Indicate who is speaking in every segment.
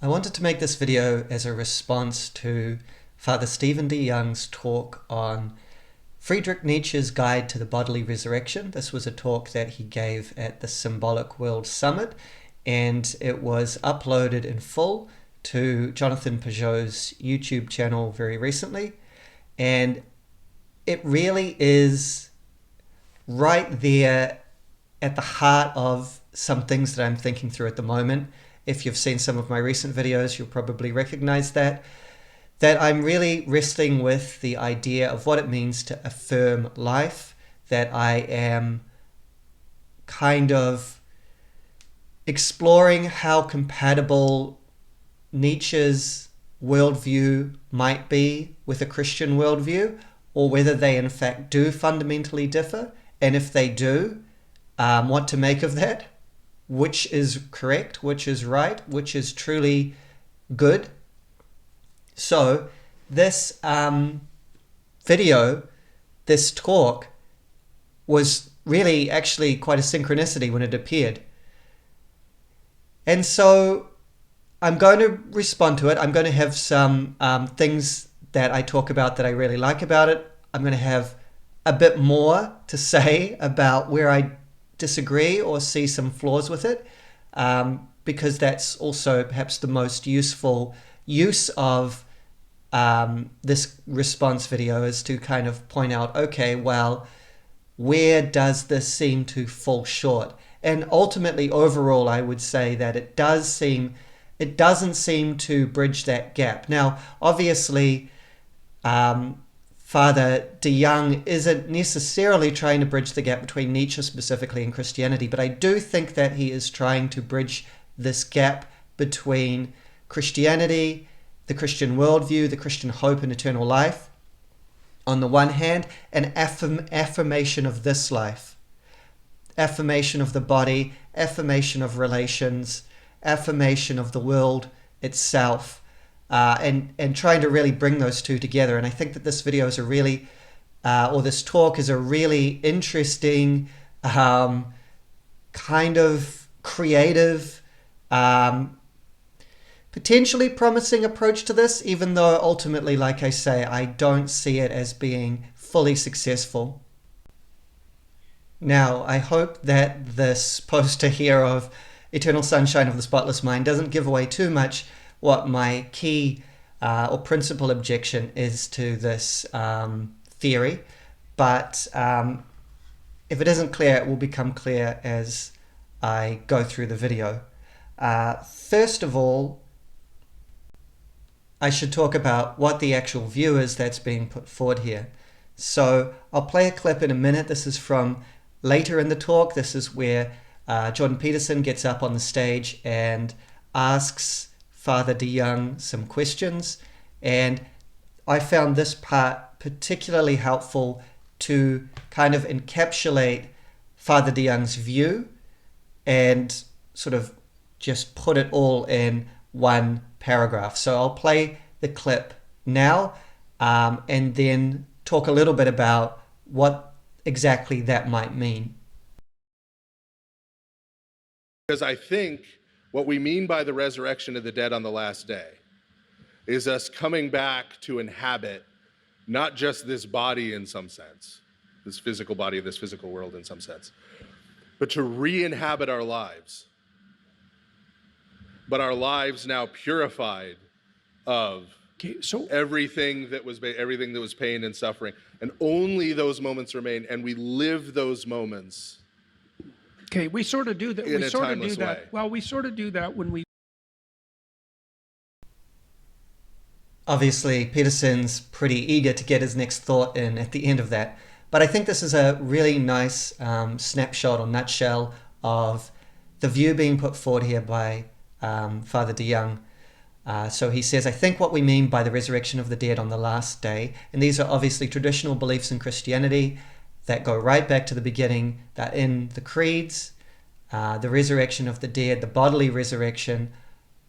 Speaker 1: I wanted to make this video as a response to Father Stephen D. Young's talk on Friedrich Nietzsche's Guide to the Bodily Resurrection. This was a talk that he gave at the Symbolic World Summit, and it was uploaded in full to Jonathan Peugeot's YouTube channel very recently. And it really is right there at the heart of some things that I'm thinking through at the moment. If you've seen some of my recent videos, you'll probably recognize that I'm really wrestling with the idea of what it means to affirm life, that I am kind of exploring how compatible Nietzsche's worldview might be with a Christian worldview, or whether they in fact do fundamentally differ, and if they do, what to make of that. Which is correct, which is right, which is truly good. So this video, this talk, was really actually quite a synchronicity when it appeared. And so I'm going to respond to it. I'm going to have some things that I talk about that I really like about it. I'm going to have a bit more to say about where I disagree or see some flaws with it, because that's also perhaps the most useful use of this response video, is to kind of point out, okay, well, where does this seem to fall short? And ultimately, overall, I would say that it doesn't seem to bridge that gap. Now, obviously, Father de Young isn't necessarily trying to bridge the gap between Nietzsche specifically and Christianity, but I do think that he is trying to bridge this gap between Christianity, the Christian worldview, the Christian hope and eternal life, on the one hand, and affirmation of this life, affirmation of the body, affirmation of relations, affirmation of the world itself, and trying to really bring those two together. And I think that this video is a really, or this talk is a really interesting, kind of creative, potentially promising approach to this, even though ultimately, like I say, I don't see it as being fully successful. Now, I hope that this poster here of Eternal Sunshine of the Spotless Mind doesn't give away too much what my key or principal objection is to this theory, but if it isn't clear, it will become clear as I go through the video. First of all, I should talk about what the actual view is that's being put forward here. So I'll play a clip in a minute. This is from later in the talk. This is where Jordan Peterson gets up on the stage and asks Father de Young some questions, and I found this part particularly helpful to kind of encapsulate Father de Young's view and sort of just put it all in one paragraph. So I'll play the clip now, and then talk a little bit about what exactly that might mean.
Speaker 2: Because I think what we mean by the resurrection of the dead on the last day is us coming back to inhabit not just this body in some sense, this physical body of this physical world in some sense, but to re-inhabit our lives. But our lives now purified of everything that was pain and suffering, and only those moments remain, and we live those moments.
Speaker 3: Okay, we sort of do that.
Speaker 2: In a timeless way.
Speaker 3: Well, we sort of do that when we.
Speaker 1: Obviously, Peterson's pretty eager to get his next thought in at the end of that. But I think this is a really nice snapshot or nutshell of the view being put forward here by Father de Young. So he says, I think what we mean by the resurrection of the dead on the last day, and these are obviously traditional beliefs in Christianity that go right back to the beginning, that in the creeds, the resurrection of the dead, the bodily resurrection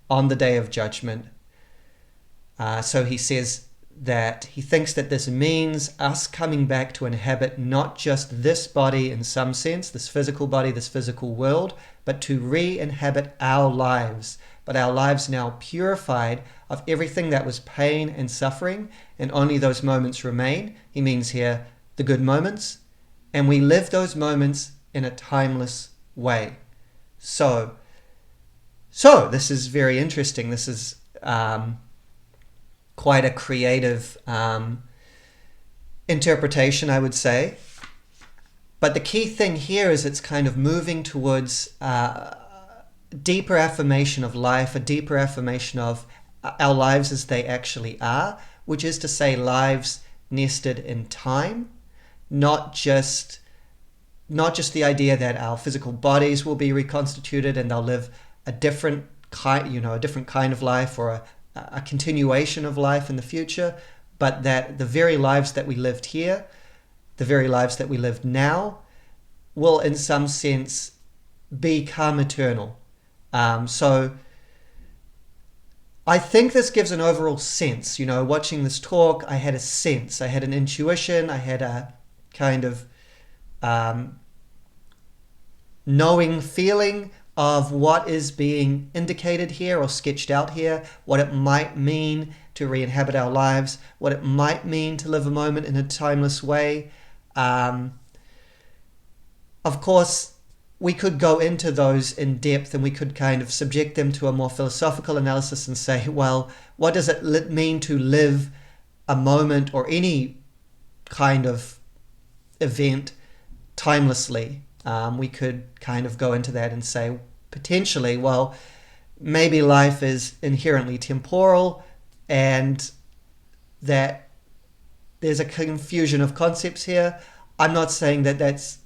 Speaker 1: on the day of judgment. So he says that he thinks that this means us coming back to inhabit not just this body in some sense, this physical body, this physical world, but to re-inhabit our lives, but our lives now purified of everything that was pain and suffering, and only those moments remain. He means here the good moments, and we live those moments in a timeless way. So this is very interesting. This is quite a creative interpretation, I would say. But the key thing here is it's kind of moving towards deeper affirmation of life, a deeper affirmation of our lives as they actually are, which is to say lives nested in time, not just the idea that our physical bodies will be reconstituted and they'll live a different kind of life, or a continuation of life in the future, but that the very lives that we lived here, the very lives that we live now, will in some sense become eternal. So I think this gives an overall sense. Watching this talk, I had a sense, I had an intuition, I had a kind of knowing feeling of what is being indicated here or sketched out here, what it might mean to re-inhabit our lives, what it might mean to live a moment in a timeless way. Of course, we could go into those in depth and we could kind of subject them to a more philosophical analysis and say, well, what does it mean to live a moment or any kind of event timelessly? We could kind of go into that and say, potentially, well, maybe life is inherently temporal and that there's a confusion of concepts here. I'm not saying that that's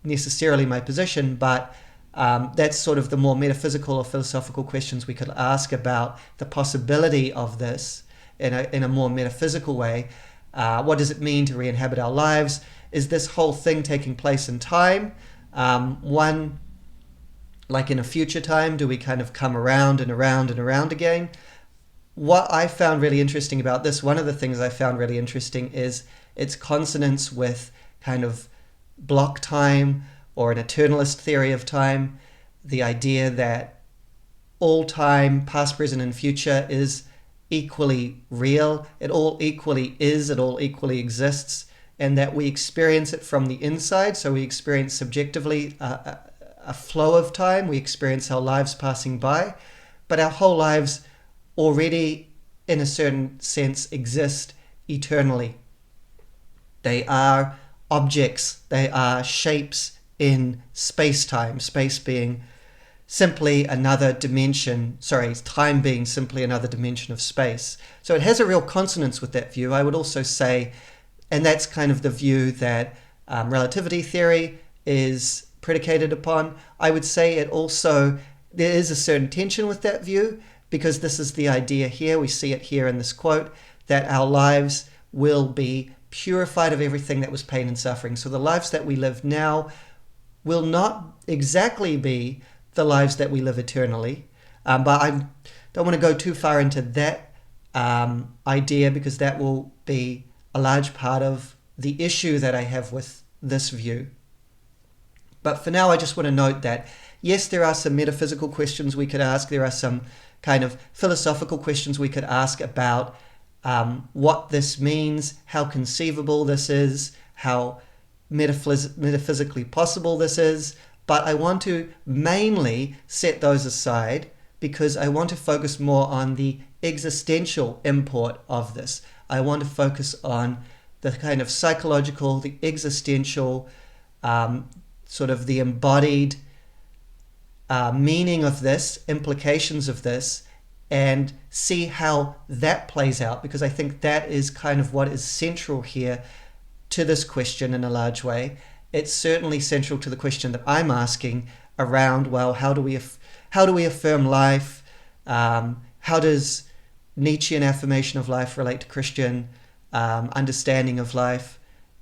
Speaker 1: necessarily my position, but that's sort of the more metaphysical or philosophical questions we could ask about the possibility of this in a more metaphysical way. What does it mean to re-inhabit our lives? Is this whole thing taking place in time? One, like in a future time, do we kind of come around and around and around again? What I found really interesting about this, one of the things I found really interesting is its consonance with kind of block time or an eternalist theory of time, the idea that all time, past, present, and future is equally real. It all equally is, it all equally exists, and that we experience it from the inside. So we experience subjectively a flow of time. We experience our lives passing by, but our whole lives already, in a certain sense, exist eternally. They are objects, they are shapes in space-time, space being simply another dimension, time being simply another dimension of space. So it has a real consonance with that view. I would also say, and that's kind of the view that relativity theory is predicated upon. I would say there is a certain tension with that view, because this is the idea here, we see it here in this quote, that our lives will be purified of everything that was pain and suffering. So the lives that we live now will not exactly be the lives that we live eternally. But I don't want to go too far into that idea, because that will be a large part of the issue that I have with this view. But for now, I just want to note that, yes, there are some metaphysical questions we could ask. There are some kind of philosophical questions we could ask about what this means, how conceivable this is, how metaphysically possible this is. But I want to mainly set those aside, because I want to focus more on the existential import of this. I want to focus on the kind of psychological, the existential, sort of the embodied meaning of this, implications of this, and see how that plays out, because I think that is kind of what is central here to this question in a large way. It's certainly central to the question that I'm asking around, well, how do we affirm life? How does Nietzschean affirmation of life relate to Christian understanding of life?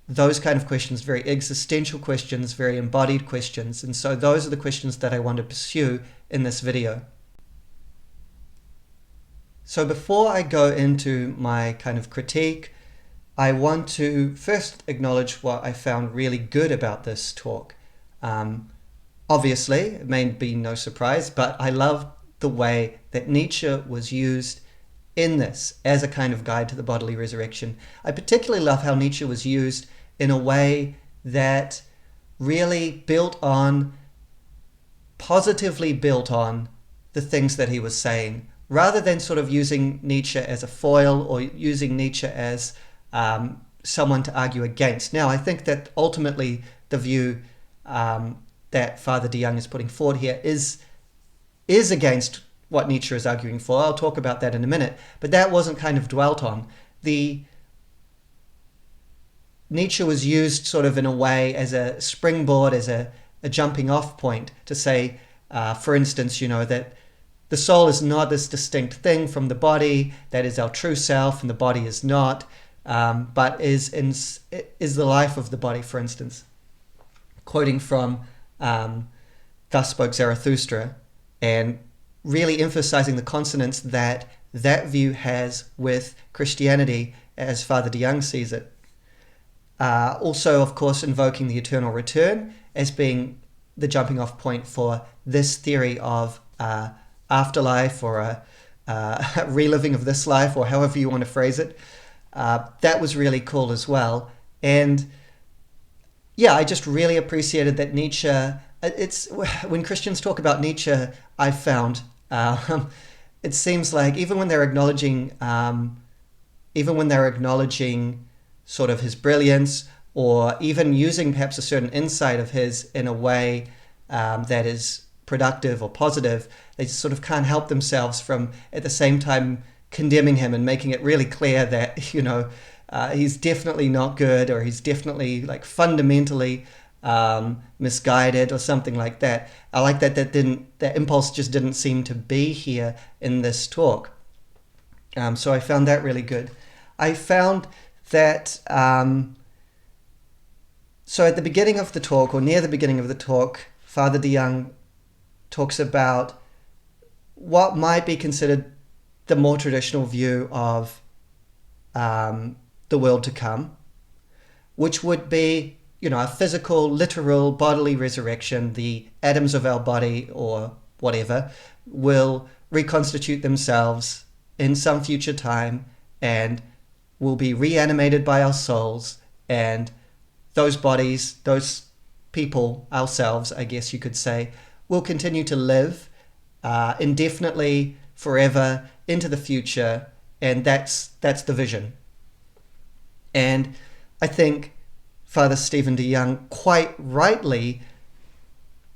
Speaker 1: Those kind of questions, very existential questions, very embodied questions. And so those are the questions that I want to pursue in this video. So before I go into my kind of critique, I want to first acknowledge what I found really good about this talk. obviously, it may be no surprise, but I love the way that Nietzsche was used in this as a kind of guide to the bodily resurrection. I particularly love how Nietzsche was used in a way that really positively built on the things that he was saying, rather than sort of using Nietzsche as a foil or using Nietzsche as someone to argue against. Now, I think that ultimately the view that Father de Jong is putting forward here is against what Nietzsche is arguing for. I'll talk about that in a minute, but that wasn't kind of dwelt on. Nietzsche was used sort of in a way as a springboard, as a jumping off point to say, for instance, that the soul is not this distinct thing from the body, that is our true self, and the body is not, but is the life of the body, for instance. Quoting from Thus Spoke Zarathustra, and really emphasizing the consonance that view has with Christianity as Father de Jong sees it. Also, of course, invoking the eternal return as being the jumping off point for this theory of afterlife, or a reliving of this life, or however you want to phrase it. That was really cool as well. And yeah, I just really appreciated that Nietzsche, when Christians talk about Nietzsche, I've found, it seems like even when they're acknowledging sort of his brilliance, or even using perhaps a certain insight of his in a way that is productive or positive, they sort of can't help themselves from at the same time condemning him and making it really clear that he's definitely not good, or he's definitely like fundamentally misguided or something like that. I like that impulse just didn't seem to be here in this talk. So I found that really good. I found that so at the beginning of the talk, or near the beginning of the talk, Father de Jong talks about what might be considered the more traditional view of the world to come, which would be, a physical, literal, bodily resurrection. The atoms of our body, or whatever, will reconstitute themselves in some future time and will be reanimated by our souls, and those bodies, those people, ourselves, I guess you could say, will continue to live indefinitely, forever, into the future, and that's the vision. And I think Father Stephen de Jong quite rightly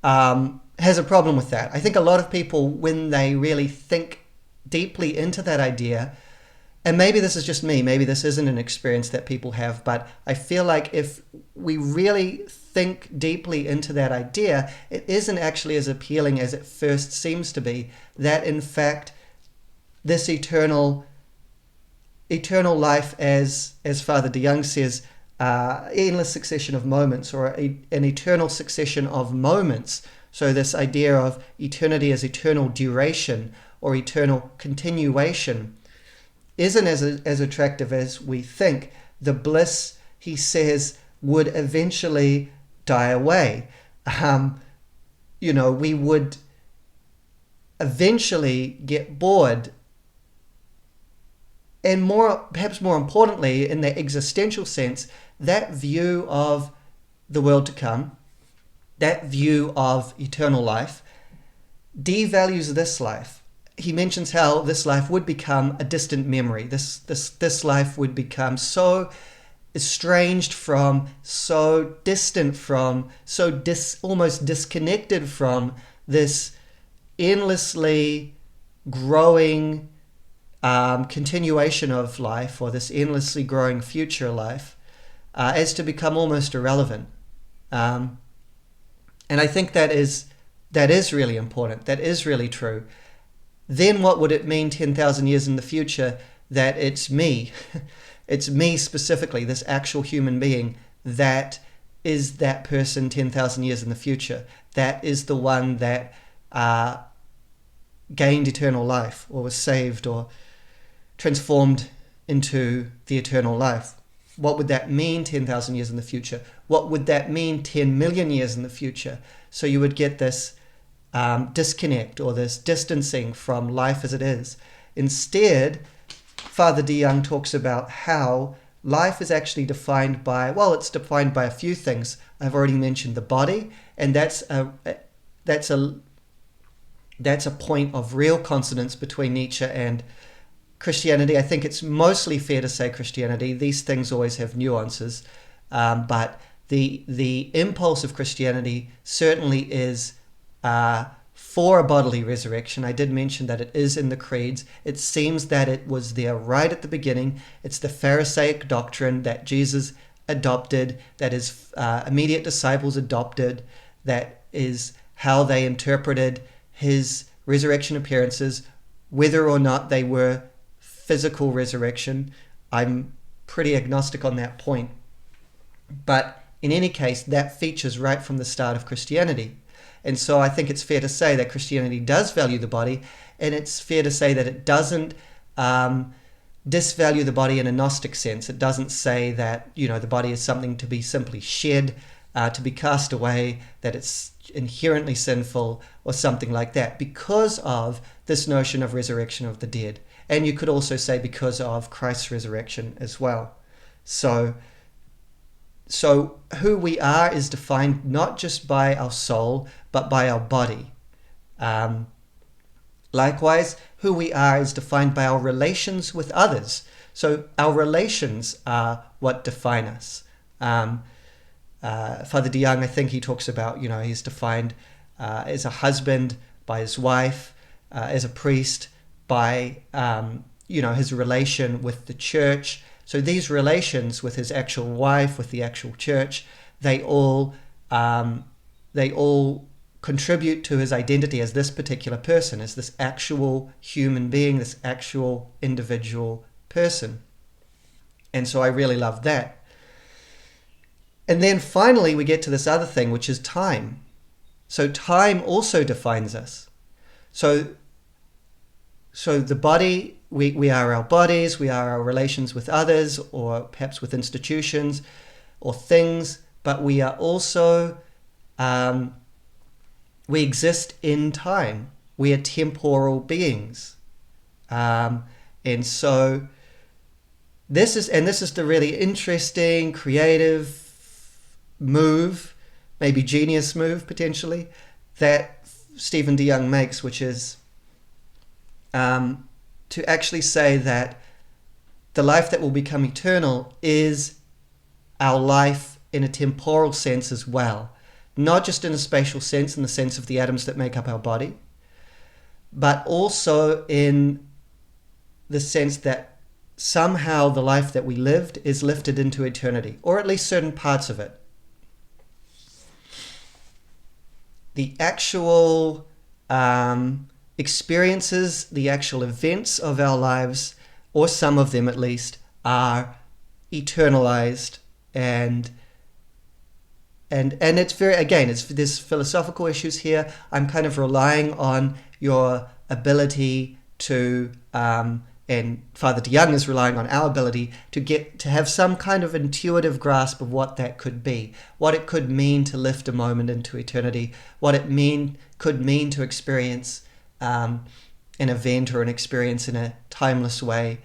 Speaker 1: has a problem with that. I think a lot of people, when they really think deeply into that idea, and maybe this is just me, maybe this isn't an experience that people have, but I feel like if we really think deeply into that idea, it isn't actually as appealing as it first seems to be, that in fact this eternal life, as Father de Jong says, endless succession of moments, or an eternal succession of moments. So this idea of eternity as eternal duration or eternal continuation isn't as attractive as we think. The bliss, he says, would eventually die away. We would eventually get bored. And perhaps more importantly, in the existential sense, that view of the world to come, that view of eternal life, devalues this life. He mentions how this life would become a distant memory. This life would become so estranged from, so distant from, so almost disconnected from this endlessly growing continuation of life, or this endlessly growing future life, as to become almost irrelevant. And I think that is really important. That is really true. Then what would it mean 10,000 years in the future that it's me, it's me specifically, this actual human being, that is that person 10,000 years in the future, that is the one that gained eternal life, or was saved, or transformed into the eternal life. What would that mean 10,000 years in the future? What would that mean 10 million years in the future? So you would get this disconnect or this distancing from life as it is. Instead, Father De Young talks about how life is actually defined by, well, it's defined by a few things. I've already mentioned the body, and that's a point of real consonance between Nietzsche and Christianity. I think it's mostly fair to say Christianity. These things always have nuances, but the impulse of Christianity certainly is for a bodily resurrection. I did mention that it is in the creeds. It seems that it was there right at the beginning. It's the Pharisaic doctrine that Jesus adopted, that his immediate disciples adopted, that is how they interpreted his resurrection appearances, whether or not they were physical resurrection. I'm pretty agnostic on that point. But in any case, that features right from the start of Christianity. And so I think it's fair to say that Christianity does value the body, and it's fair to say that it doesn't disvalue the body in a Gnostic sense. It doesn't say that, the body is something to be simply shed, to be cast away, that it's inherently sinful or something like that, because of this notion of resurrection of the dead. And you could also say because of Christ's resurrection as well. So who we are is defined not just by our soul, but by our body. Likewise, who we are is defined by our relations with others. So our relations are what define us. Father De Young, I think he talks about, he's defined as a husband by his wife, as a priest by, his relation with the church. So these relations with his actual wife, with the actual church, they all contribute to his identity as this particular person, as this actual human being, this actual individual person. And so I really love that. And then finally we get to this other thing, which is time. So time also defines us. So the body, we are our bodies, we are our relations with others, or perhaps with institutions or things, but we are also, we exist in time. We are temporal beings. And so this is the really interesting, creative move, maybe genius move potentially, that Stephen De Young makes, which is to actually say that the life that will become eternal is our life in a temporal sense as well. Not just in a spatial sense, in the sense of the atoms that make up our body, but also in the sense that somehow the life that we lived is lifted into eternity, or at least certain parts of it. The actual experiences, the actual events of our lives, or some of them at least, are eternalized, and it's there's philosophical issues here. I'm kind of relying on your ability to, and Father De Young is relying on our ability to have some kind of intuitive grasp of what that could be, what it could mean to lift a moment into eternity, what it could mean to experience an event or an experience in a timeless way.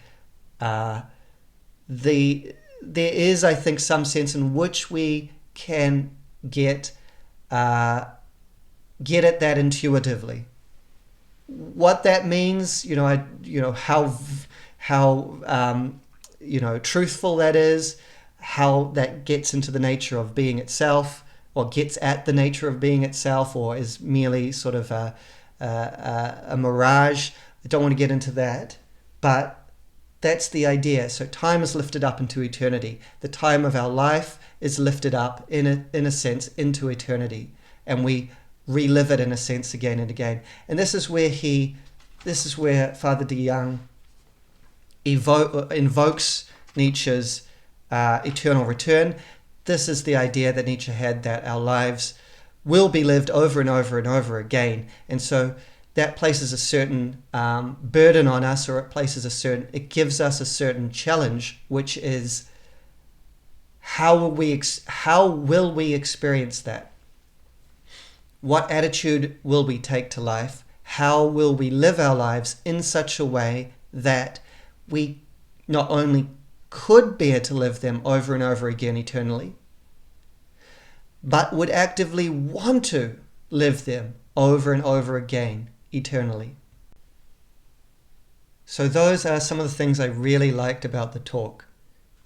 Speaker 1: There is, I think, some sense in which we can get at that intuitively. What that means, how truthful that is, how that gets into the nature of being itself, or gets at the nature of being itself, or is merely sort of a mirage. I don't want to get into that, but that's the idea. So time is lifted up into eternity. The time of our life is lifted up in a sense into eternity, and we relive it in a sense again and again. And this is where Father De Young invokes Nietzsche's eternal return. This is the idea that Nietzsche had, that our lives will be lived over and over and over again. And so that places a certain burden on us, or it gives us a certain challenge, which is how will we experience that? what attitude will we take to life? How will we live our lives in such a way that we not only could bear to live them over and over again eternally, but would actively want to live them over and over again eternally? So those are some of the things I really liked about the talk.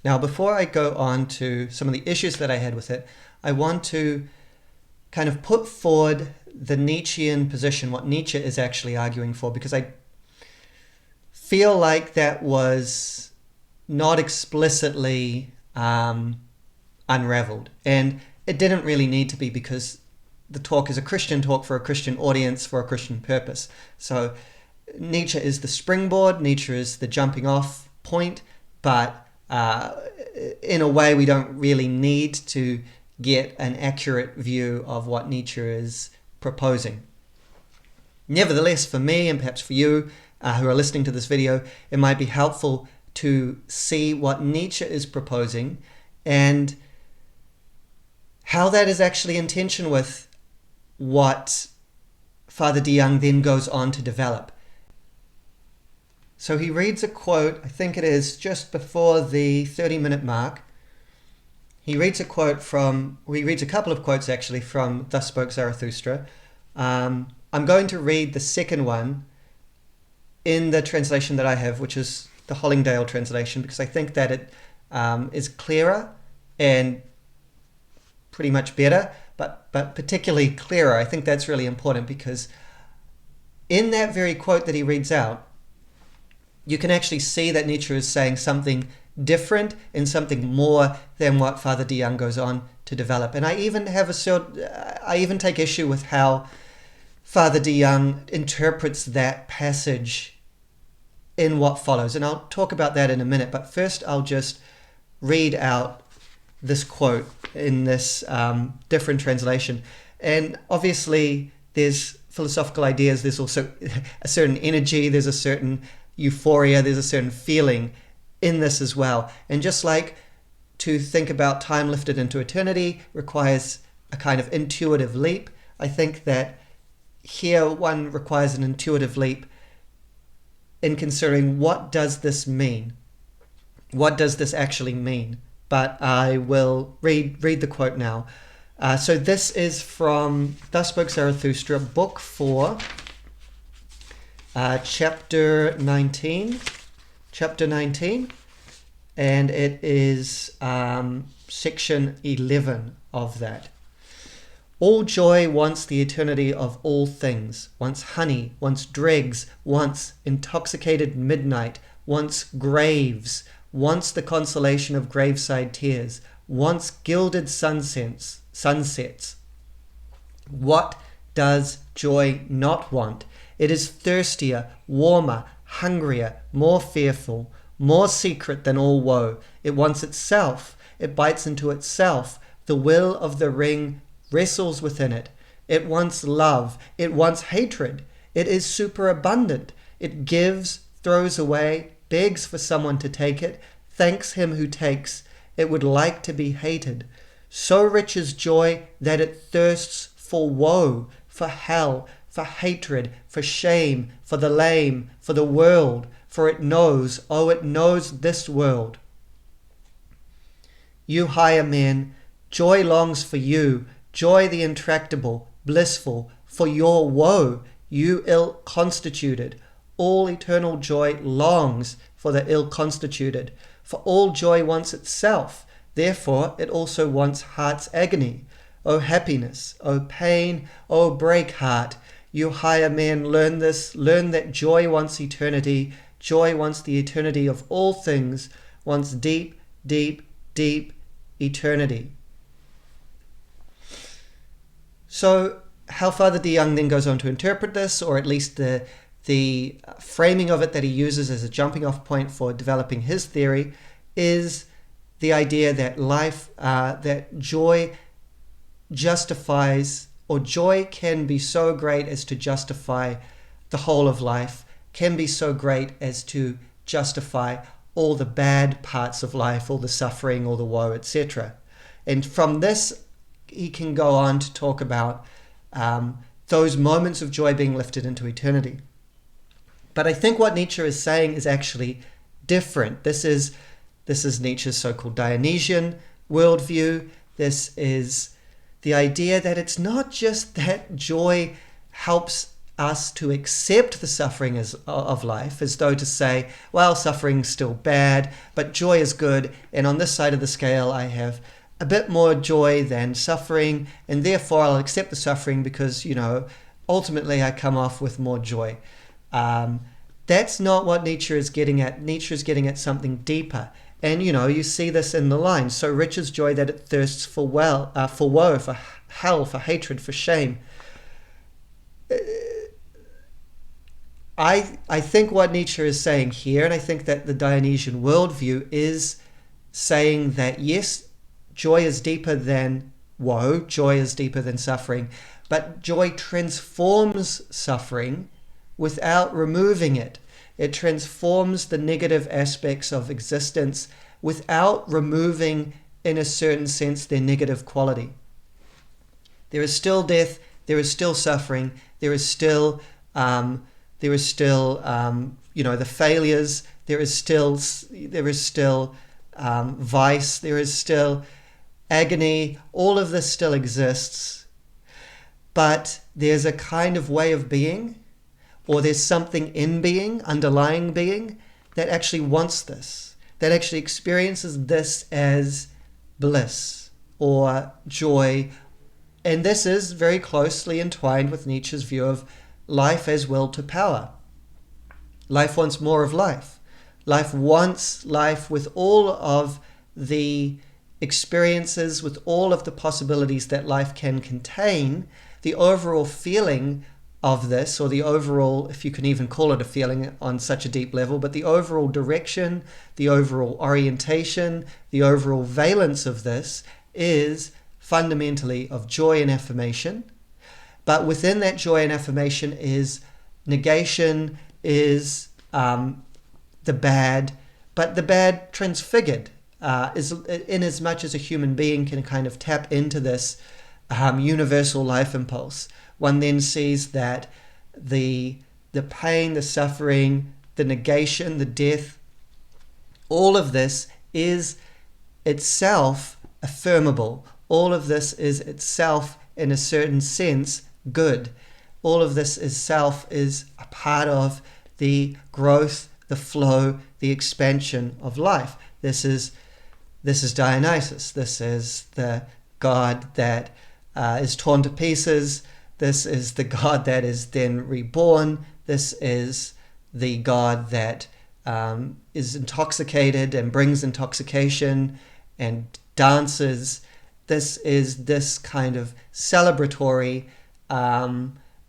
Speaker 1: Now, before I go on to some of the issues that I had with it, I want to kind of put forward the Nietzschean position, what Nietzsche is actually arguing for, because I feel like that was not explicitly unraveled. And it didn't really need to be, because the talk is a Christian talk for a Christian audience, for a Christian purpose. So Nietzsche is the springboard, Nietzsche is the jumping off point, but in a way we don't really need to get an accurate view of what Nietzsche is proposing. Nevertheless, for me, and perhaps for you who are listening to this video, it might be helpful to see what Nietzsche is proposing and how that is actually in tension with what Father de Jong then goes on to develop. So he reads a quote, I think it is just before the 30-minute mark. He reads a couple of quotes actually from Thus Spoke Zarathustra. I'm going to read the second one in the translation that I have, which is the Hollingdale translation, because I think that it is clearer and pretty much better, but particularly clearer. I think that's really important, because in that very quote that he reads out, you can actually see that Nietzsche is saying something different and something more than what Father de Jong goes on to develop. And I even take issue with how Father de Jong interprets that passage in what follows. And I'll talk about that in a minute. But first, I'll just read out this quote in this different translation. And obviously, there's philosophical ideas. There's also a certain energy. There's a certain euphoria. There's a certain feeling in this as well. And just like to think about time lifted into eternity requires a kind of intuitive leap, I think that here one requires an intuitive leap in considering, what does this mean? What does this actually mean? But I will read the quote now. So this is from Thus Spoke Zarathustra, Book 4, Chapter 19, and it is section 11 of that. All joy wants the eternity of all things, wants honey, wants dregs, wants intoxicated midnight, wants graves, wants the consolation of graveside tears, wants gilded sunsets. What does joy not want? It is thirstier, warmer, hungrier, more fearful, more secret than all woe. It wants itself. It bites into itself. The will of the ring wrestles within it. It wants love. It wants hatred. It is superabundant. It gives, throws away, begs for someone to take it, thanks him who takes. It would like to be hated. So rich is joy that it thirsts for woe, for hell, for hatred, for shame, for the lame, for the world, for it knows, oh, it knows this world. You higher men, joy longs for you, joy the intractable, blissful, for your woe, you ill-constituted. All eternal joy longs for the ill-constituted, for all joy wants itself, therefore it also wants heart's agony. O happiness, O pain, O break heart, you higher men, learn this, learn that joy wants eternity, joy wants the eternity of all things, wants deep, deep, deep eternity. So how Father de Jong then goes on to interpret this, or at least the framing of it that he uses as a jumping off point for developing his theory, is the idea that that joy justifies, or joy can be so great as to justify the whole of life, can be so great as to justify all the bad parts of life, all the suffering, all the woe, etc. And from this, he can go on to talk about those moments of joy being lifted into eternity. But I think what Nietzsche is saying is actually different. This is Nietzsche's so-called Dionysian worldview. This is the idea that it's not just that joy helps us to accept the suffering of life, as though to say, well, suffering's still bad, but joy is good, and on this side of the scale I have a bit more joy than suffering, and therefore I'll accept the suffering because, ultimately I come off with more joy. That's not what Nietzsche is getting at. Nietzsche is getting at something deeper. And, you see this in the line. So rich is joy that it thirsts for woe, for hell, for hatred, for shame. I think what Nietzsche is saying here, and I think that the Dionysian worldview is saying that, yes, joy is deeper than woe, joy is deeper than suffering, but joy transforms suffering without removing it. It transforms the negative aspects of existence without removing, in a certain sense, their negative quality. There is still death, there is still suffering, there is still the failures, there is still vice, there is still agony. All of this still exists, but there's a kind of way of being, or there's something in being, underlying being, that actually wants this, that actually experiences this as bliss or joy. And this is very closely entwined with Nietzsche's view of life as will to power. Life wants more of life. Life wants life with all of the experiences, with all of the possibilities that life can contain. The overall feeling of this, or the overall, if you can even call it a feeling on such a deep level, but the overall direction, the overall orientation, the overall valence of this is fundamentally of joy and affirmation. But within that joy and affirmation is negation, is the bad, but the bad transfigured, is in as much as a human being can kind of tap into this universal life impulse. One then sees that the pain, the suffering, the negation, the death, all of this is itself affirmable. All of this is itself, in a certain sense, good. All of this itself is a part of the growth, the flow, the expansion of life. This is Dionysus. This is the God that is torn to pieces. This is the God that is then reborn. This is the God that is intoxicated and brings intoxication and dances. This is this kind of celebratory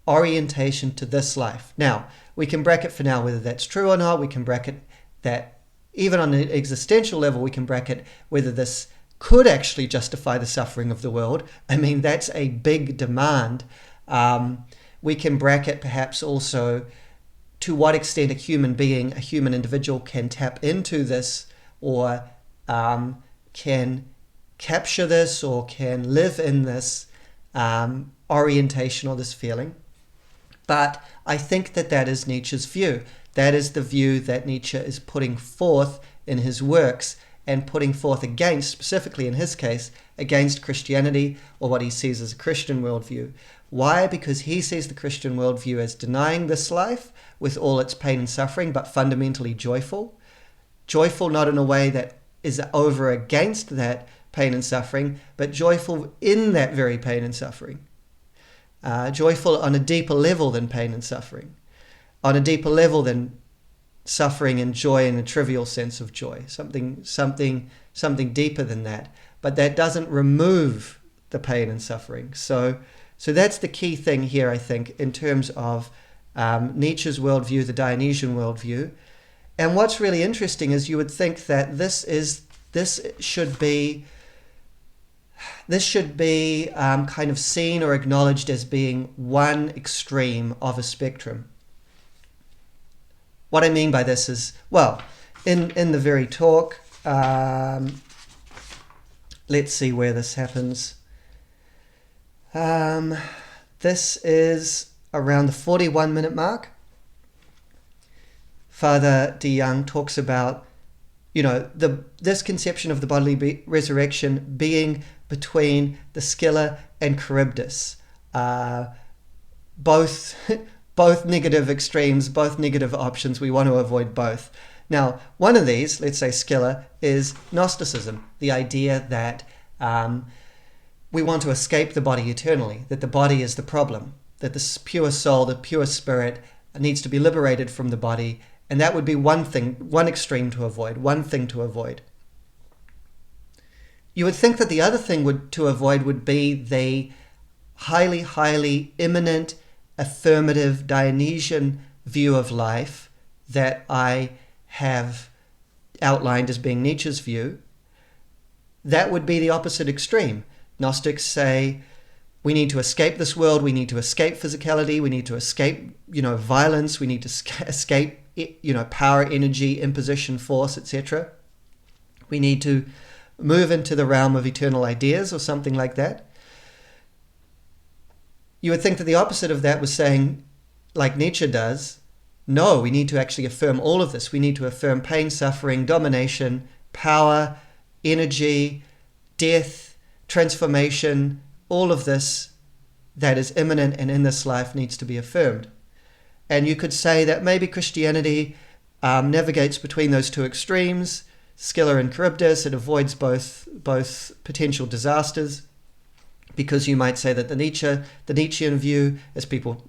Speaker 1: orientation to this life. Now, we can bracket for now whether that's true or not. We can bracket that even on an existential level, we can bracket whether this could actually justify the suffering of the world. I mean, that's a big demand. We can bracket perhaps also to what extent a human being, a human individual can tap into this, or can capture this, or can live in this orientation or this feeling. But I think that is Nietzsche's view. That is the view that Nietzsche is putting forth in his works, and putting forth against, specifically in his case, against Christianity, or what he sees as a Christian worldview. Why? Because he sees the Christian worldview as denying this life with all its pain and suffering, but fundamentally joyful. Joyful not in a way that is over against that pain and suffering, but joyful in that very pain and suffering. Joyful on a deeper level than pain and suffering. On a deeper level than suffering and joy in a trivial sense of joy. Something deeper than that. But that doesn't remove the pain and suffering. So that's the key thing here, I think, in terms of Nietzsche's worldview, the Dionysian worldview. And what's really interesting is you would think that this should be kind of seen or acknowledged as being one extreme of a spectrum. What I mean by this is, well, in the very talk, let's see where this happens. This is around the 41-minute mark. Father De Young talks about, this conception of the bodily resurrection being between the Scylla and Charybdis. Both negative extremes, both negative options. We want to avoid both. Now, one of these, let's say Scylla, is Gnosticism, the idea that we want to escape the body eternally, that the body is the problem, that the pure soul, the pure spirit needs to be liberated from the body, and that would be one thing, one extreme to avoid, one thing to avoid. You would think that the other thing to avoid would be the highly, highly immanent, affirmative, Dionysian view of life that I have outlined as being Nietzsche's view. That would be the opposite extreme. Gnostics say we need to escape this world, we need to escape physicality, we need to escape, violence, we need to escape, power, energy, imposition, force, etc. We need to move into the realm of eternal ideas or something like that. You would think that the opposite of that was saying, like Nietzsche does, no, we need to actually affirm all of this. We need to affirm pain, suffering, domination, power, energy, death, transformation, all of this that is immanent and in this life needs to be affirmed. And you could say that maybe Christianity navigates between those two extremes, Scylla and Charybdis. It avoids both potential disasters, because you might say that the Nietzschean view, as people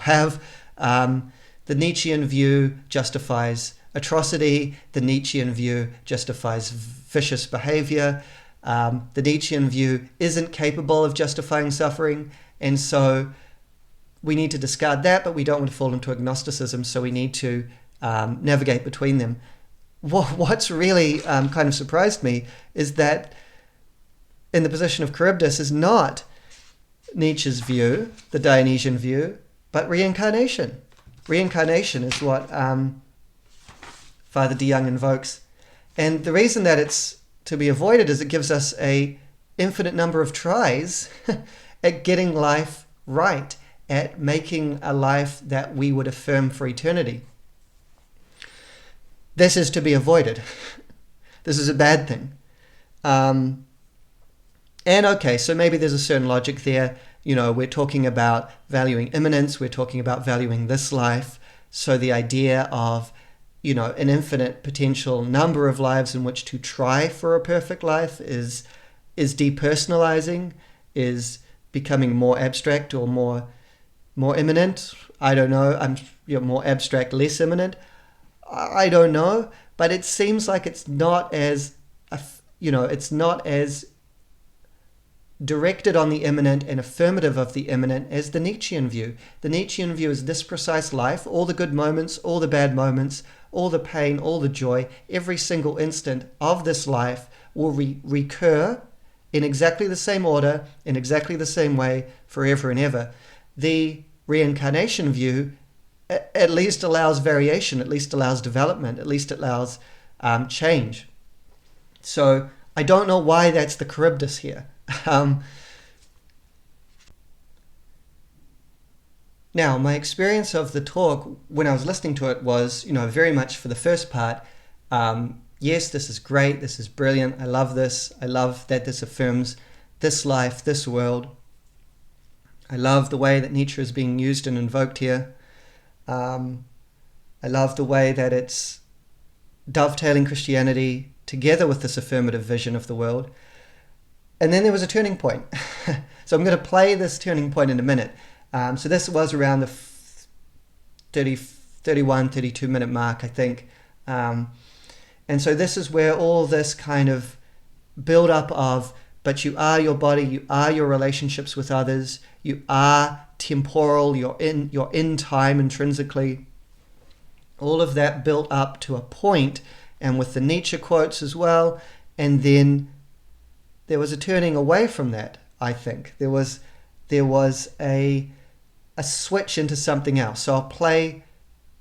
Speaker 1: have, the Nietzschean view justifies atrocity. The Nietzschean view justifies vicious behavior. The Nietzschean view isn't capable of justifying suffering, and so we need to discard that, but we don't want to fall into agnosticism, so we need to navigate between them. What's really kind of surprised me is that in the position of Charybdis is not Nietzsche's view, the Dionysian view, but reincarnation. Reincarnation is what Father De Young invokes. And the reason that it's to be avoided is it gives us a infinite number of tries at getting life right, at making a life that we would affirm for eternity. This is to be avoided. This is a bad thing. And okay, so maybe there's a certain logic there. We're talking about valuing immanence. We're talking about valuing this life. So the idea of, an infinite potential number of lives in which to try for a perfect life is depersonalizing, is becoming more abstract or more immanent. I don't know. I'm more abstract, less immanent. I don't know. But it seems like it's not as, it's not as directed on the immanent and affirmative of the immanent as the Nietzschean view. The Nietzschean view is this precise life, all the good moments, all the bad moments, all the pain, all the joy, every single instant of this life will recur in exactly the same order, in exactly the same way, forever and ever. The reincarnation view at least allows variation, at least allows development, at least allows change. So I don't know why that's the Charybdis here. Now, my experience of the talk when I was listening to it was, very much for the first part, yes, this is great, this is brilliant, I love this, I love that this affirms this life, this world. I love the way that Nietzsche is being used and invoked here. I love the way that it's dovetailing Christianity together with this affirmative vision of the world. And then there was a turning point. So I'm going to play this turning point in a minute. So this was around the 31, 32 minute mark, I think. And so this is where all this kind of build up of, but you are your body, you are your relationships with others, you are temporal, you're in time intrinsically. All of that built up to a point, and with the Nietzsche quotes as well. And then there was a turning away from that, I think. There was a switch into something else. So I'll play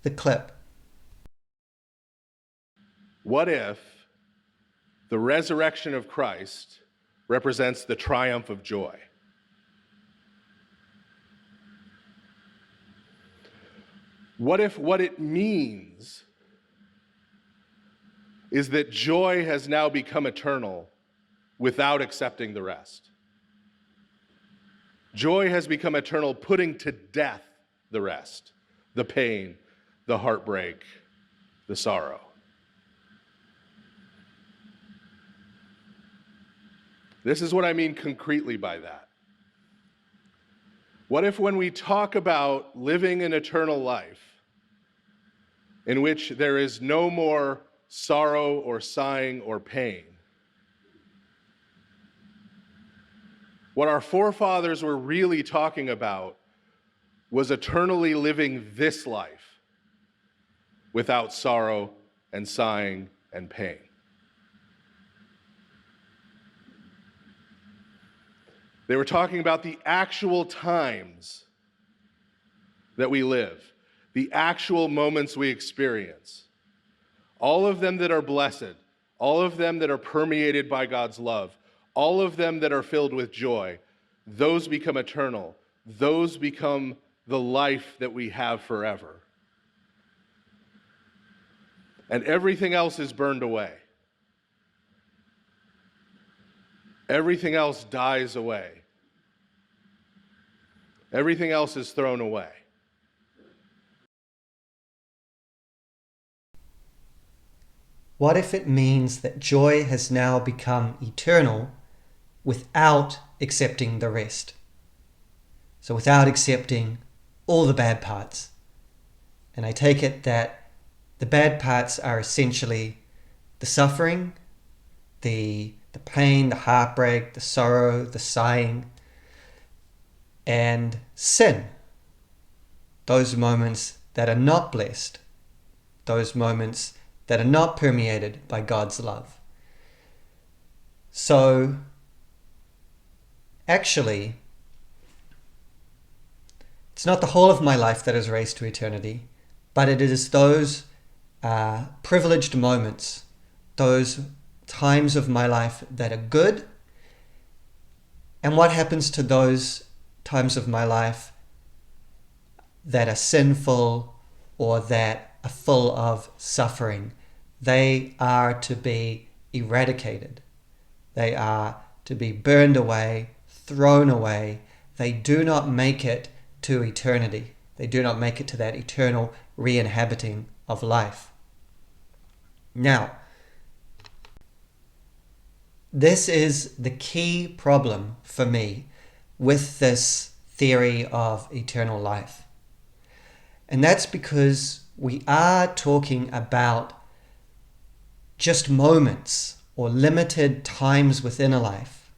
Speaker 1: the clip.
Speaker 2: What if the resurrection of Christ represents the triumph of joy? What if what it means is that joy has now become eternal without accepting the rest? Joy has become eternal, putting to death the rest, the pain, the heartbreak, the sorrow. This is what I mean concretely by that. What if when we talk about living an eternal life in which there is no more sorrow or sighing or pain, what our forefathers were really talking about was eternally living this life without sorrow and sighing and pain? They were talking about the actual times that we live, the actual moments we experience, all of them that are blessed, all of them that are permeated by God's love, all of them that are filled with joy. Those become eternal. Those become the life that we have forever. And everything else is burned away. Everything else dies away. Everything else is thrown away.
Speaker 1: What if it means that joy has now become eternal without accepting the rest? So without accepting all the bad parts. And I take it that the bad parts are essentially the suffering, the pain, the heartbreak, the sorrow, the sighing, and sin. Those moments that are not blessed. Those moments that are not permeated by God's love. So, actually, it's not the whole of my life that is raised to eternity, but it is those privileged moments, those times of my life that are good. And what happens to those times of my life that are sinful or that are full of suffering? They are to be eradicated. They are to be burned away, thrown away. They do not make it to eternity. They do not make it to that eternal reinhabiting of life. Now, this is the key problem for me with this theory of eternal life. And that's because we are talking about just moments or limited times within a life.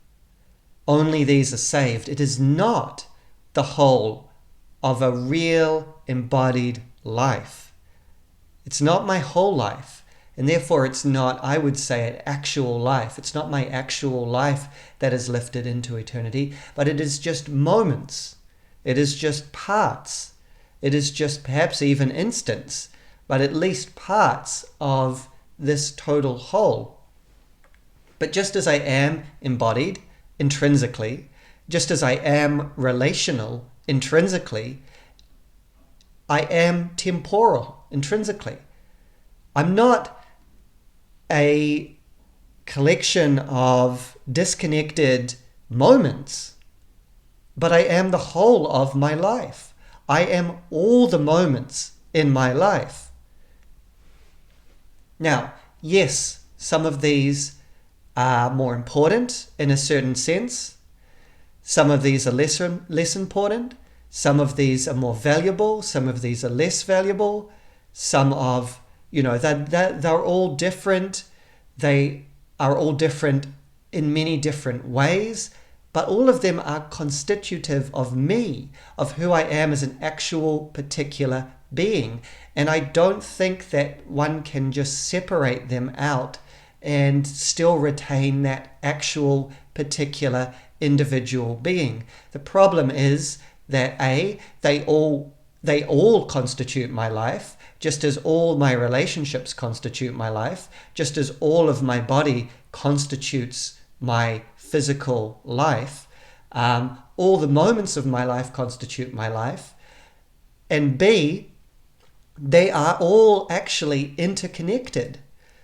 Speaker 1: Only these are saved. It is not the whole of a real embodied life. It's not my whole life. And therefore it's not, I would say, an actual life. It's not my actual life that is lifted into eternity, but it is just moments. It is just parts. It is just perhaps even instants, but at least parts of this total whole. But just as I am embodied intrinsically, just as I am relational intrinsically, I am temporal intrinsically. I'm not a collection of disconnected moments, but I am the whole of my life. I am all the moments in my life. Now, yes, some of these are more important in a certain sense. Some of these are less important. Some of these are more valuable. Some of these are less valuable. Some of, they're all different. They are all different in many different ways, but all of them are constitutive of me, of who I am as an actual particular being. And I don't think that one can just separate them out and still retain that actual particular individual being. The problem is that they all constitute my life, just as all my relationships constitute my life, just as all of my body constitutes my physical life. All the moments of my life constitute my life. And B, they are all actually interconnected,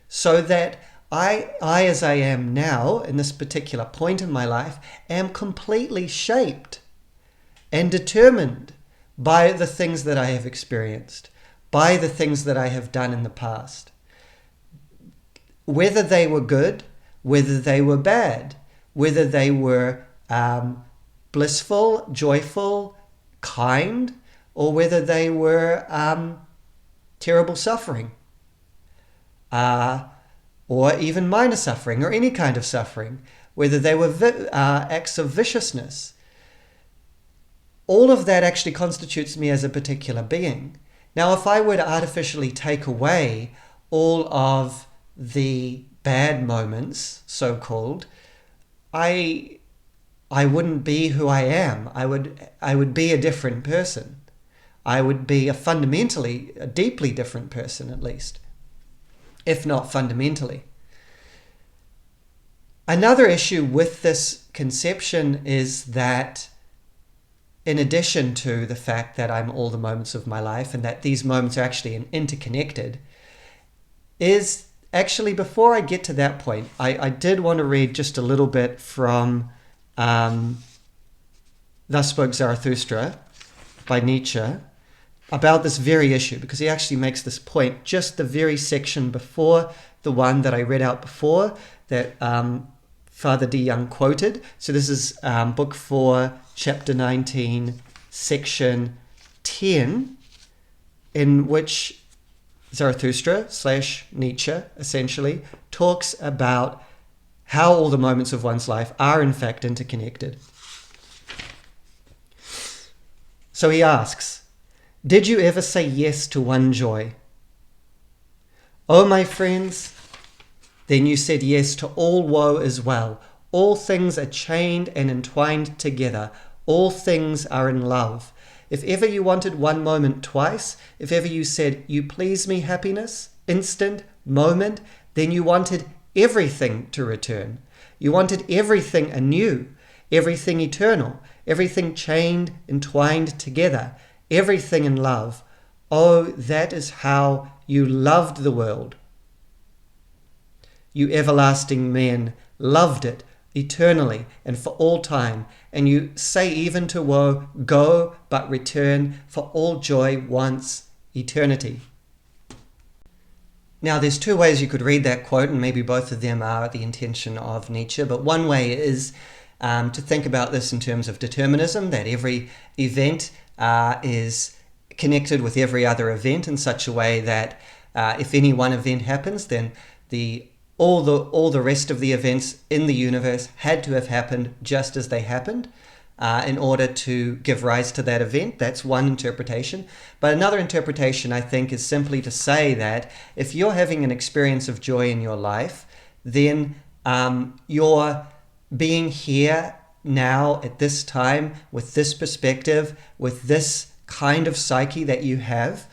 Speaker 1: so that I as I am now, in this particular point in my life, am completely shaped and determined by the things that I have experienced, by the things that I have done in the past. Whether they were good, whether they were bad, whether they were blissful, joyful, kind, or whether they were terrible suffering, or even minor suffering, or any kind of suffering, whether they were acts of viciousness. All of that actually constitutes me as a particular being. Now, if I were to artificially take away all of the bad moments, so-called, I wouldn't be who I am. I would be a different person. I would be a deeply different person, at least, if not fundamentally. Another issue with this conception is that, in addition to the fact that I'm all the moments of my life and that these moments are actually interconnected, is actually, before I get to that point, I did want to read just a little bit from Thus Spoke Zarathustra by Nietzsche about this very issue, because he actually makes this point, just the very section before the one that I read out before, that Father D. Young quoted. So this is Book 4, Chapter 19, Section 10, in which Zarathustra / Nietzsche essentially talks about how all the moments of one's life are in fact interconnected. So he asks, did you ever say yes to one joy? Oh, my friends, then you said yes to all woe as well. All things are chained and entwined together. All things are in love. If ever you wanted one moment twice, if ever you said, you please me, happiness, instant, moment, then you wanted everything to return. You wanted everything anew, everything eternal, everything chained, entwined together, everything in love. Oh, that is how you loved the world. You everlasting men loved it eternally and for all time, and you say even to woe, go, but return, for all joy once eternity. Now, there's two ways you could read that quote, and maybe both of them are the intention of Nietzsche, but one way is to think about this in terms of determinism, that every event is connected with every other event in such a way that if any one event happens, then all the rest of the events in the universe had to have happened just as they happened in order to give rise to that event. That's one interpretation. But another interpretation, I think, is simply to say that if you're having an experience of joy in your life, then you're being here now at this time with this perspective, with this kind of psyche that you have,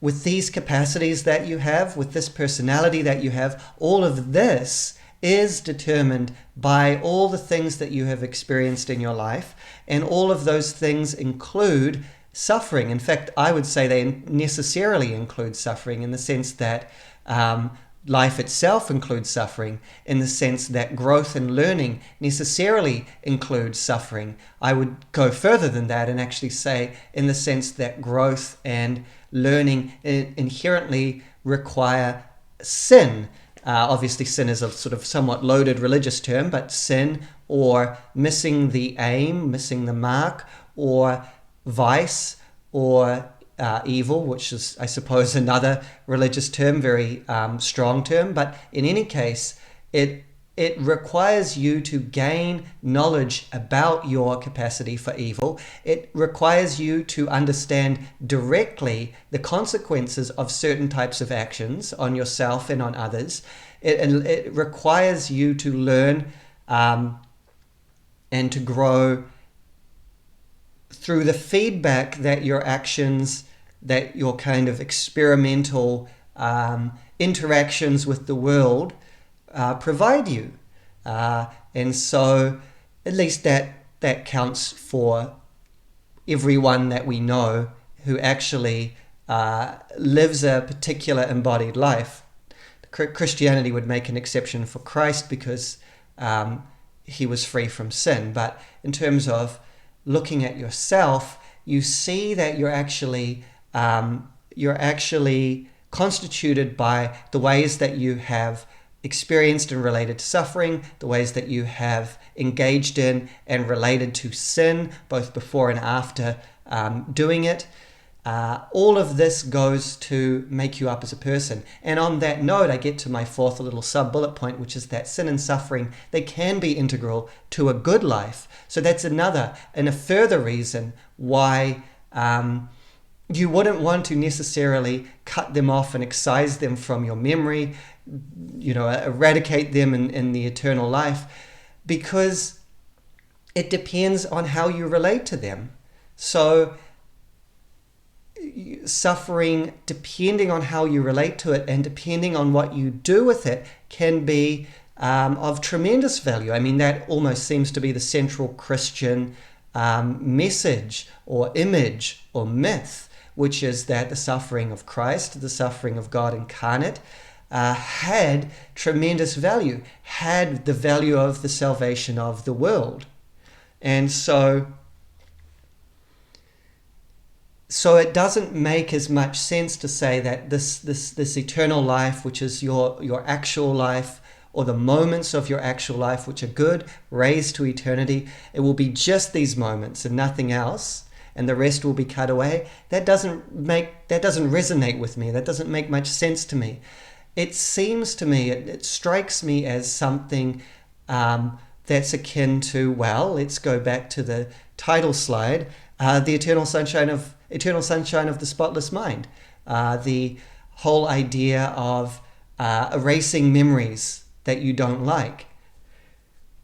Speaker 1: with these capacities that you have, with this personality that you have. All of this is determined by all the things that you have experienced in your life, and all of those things include suffering. In fact, I would say they necessarily include suffering, in the sense that life itself includes suffering, in the sense that growth and learning necessarily includes suffering. I would go further than that and actually say in the sense that growth and learning inherently require sin. Obviously, sin is a sort of somewhat loaded religious term, but sin, or missing the aim, missing the mark, or vice, or evil, which is, I suppose, another religious term, very strong term. But in any case, it requires you to gain knowledge about your capacity for evil. It requires you to understand directly the consequences of certain types of actions on yourself and on others. It requires you to learn and to grow through the feedback that your actions, that your kind of experimental interactions with the world provide you. And so at least that counts for everyone that we know who actually lives a particular embodied life. Christianity would make an exception for Christ because he was free from sin. But in terms of looking at yourself, you see that you're actually constituted by the ways that you have experienced and related to suffering, the ways that you have engaged in and related to sin, both before and after doing it. All of this goes to make you up as a person. And on that note, I get to my fourth little sub-bullet point, which is that sin and suffering, they can be integral to a good life. So that's another and a further reason why you wouldn't want to necessarily cut them off and excise them from your memory, eradicate them in the eternal life, because it depends on how you relate to them. So suffering, depending on how you relate to it and depending on what you do with it, can be of tremendous value. I mean, that almost seems to be the central Christian message or image or myth, which is that the suffering of Christ, the suffering of God incarnate, had tremendous value, had the value of the salvation of the world. And so it doesn't make as much sense to say that this eternal life, which is your actual life, or the moments of your actual life which are good, raised to eternity, it will be just these moments and nothing else, and the rest will be cut away. That doesn't resonate with me. That doesn't make much sense to me. It seems to me, it strikes me as something that's akin to, well, let's go back to the title slide, the eternal sunshine of the spotless mind. The whole idea of erasing memories that you don't like.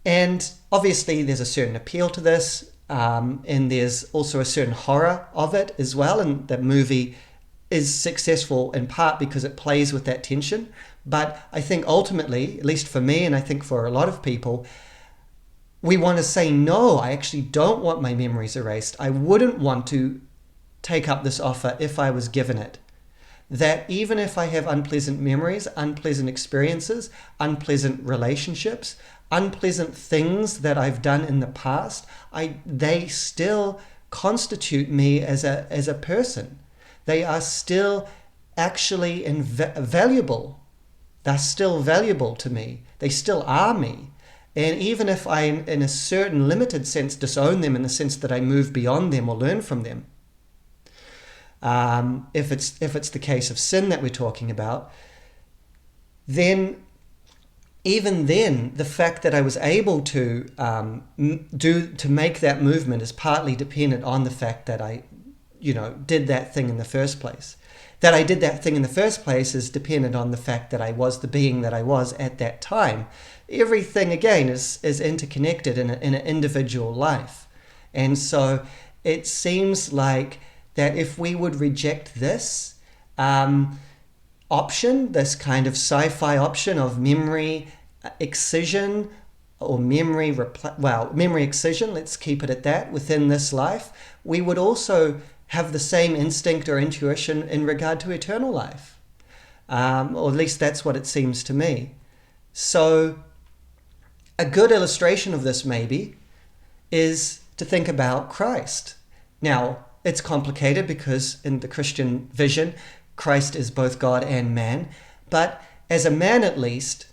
Speaker 1: And obviously there's a certain appeal to this, and there's also a certain horror of it as well, and the movie is successful in part because it plays with that tension. But I think ultimately, at least for me, and I think for a lot of people, we want to say, no, I actually don't want my memories erased. I wouldn't want to take up this offer if I was given it. That even if I have unpleasant memories, unpleasant experiences, unpleasant relationships, unpleasant things that I've done in the past, they still constitute me as a person. They are still actually valuable. They're still valuable to me. They still are me. And even if I, in a certain limited sense, disown them in the sense that I move beyond them or learn from them, if it's the case of sin that we're talking about, then even then, the fact that I was able to make that movement is partly dependent on the fact that I, did that thing in the first place. That I did that thing in the first place is dependent on the fact that I was the being that I was at that time. Everything, again, is interconnected in an individual life. And so it seems like that if we would reject this option, this kind of sci-fi option of memory excision or memory excision, let's keep it at that, within this life, we would also have the same instinct or intuition in regard to eternal life. Or at least that's what it seems to me. So a good illustration of this maybe is to think about Christ. Now, it's complicated because in the Christian vision, Christ is both God and man. But as a man at least,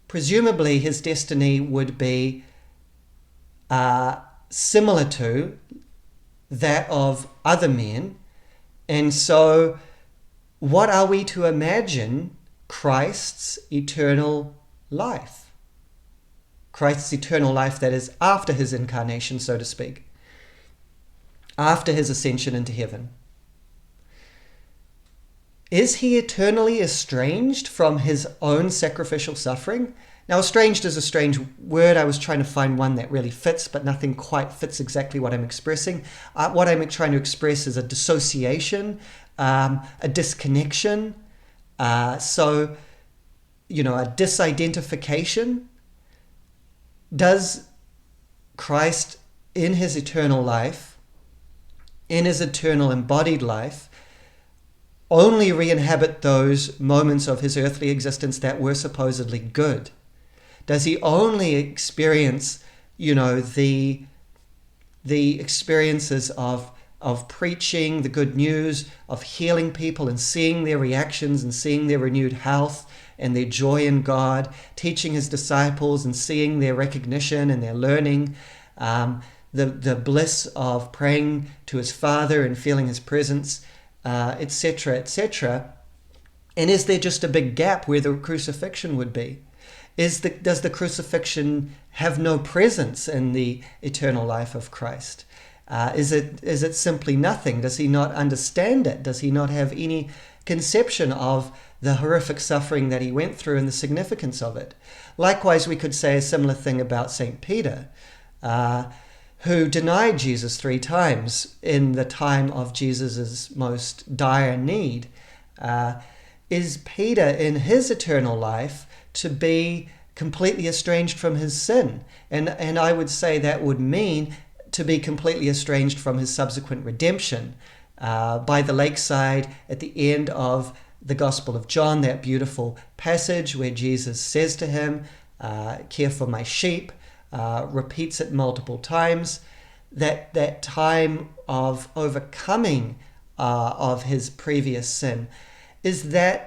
Speaker 1: presumably his destiny would be similar to that of other men. And so what are we to imagine Christ's eternal life? Christ's eternal life that is after his incarnation, so to speak, after his ascension into heaven. Is he eternally estranged from his own sacrificial suffering? Now, estranged is a strange word. I was trying to find one that really fits, but nothing quite fits exactly what I'm expressing. What I'm trying to express is a dissociation, a disconnection, a disidentification. Does Christ, in his eternal life, in his eternal embodied life, only re-inhabit those moments of his earthly existence that were supposedly good? Does he only experience, the experiences of preaching the good news, of healing people and seeing their reactions and seeing their renewed health and their joy in God, teaching his disciples and seeing their recognition and their learning, the bliss of praying to his Father and feeling his presence, etc., etc.? And is there just a big gap where the crucifixion would be? Does the crucifixion have no presence in the eternal life of Christ? Is it simply nothing? Does he not understand it? Does he not have any conception of the horrific suffering that he went through and the significance of it? Likewise, we could say a similar thing about St. Peter, who denied Jesus 3 times in the time of Jesus' most dire need. Is Peter in his eternal life to be completely estranged from his sin? And I would say that would mean to be completely estranged from his subsequent redemption. By the lakeside at the end of the Gospel of John, that beautiful passage where Jesus says to him, care for my sheep, repeats it multiple times, that time of overcoming of his previous sin, is that,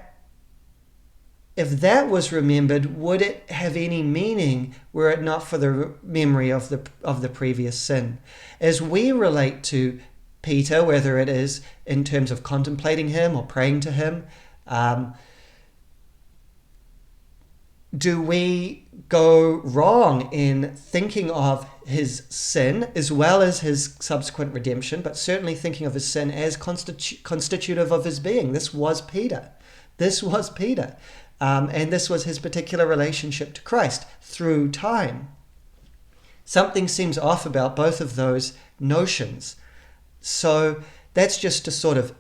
Speaker 1: if that was remembered, would it have any meaning were it not for the memory of the previous sin? As we relate to Peter, whether it is in terms of contemplating him or praying to him, do we go wrong in thinking of his sin as well as his subsequent redemption, but certainly thinking of his sin as constitutive of his being? This was Peter. And this was his particular relationship to Christ through time. Something seems off about both of those notions. So that's just to sort of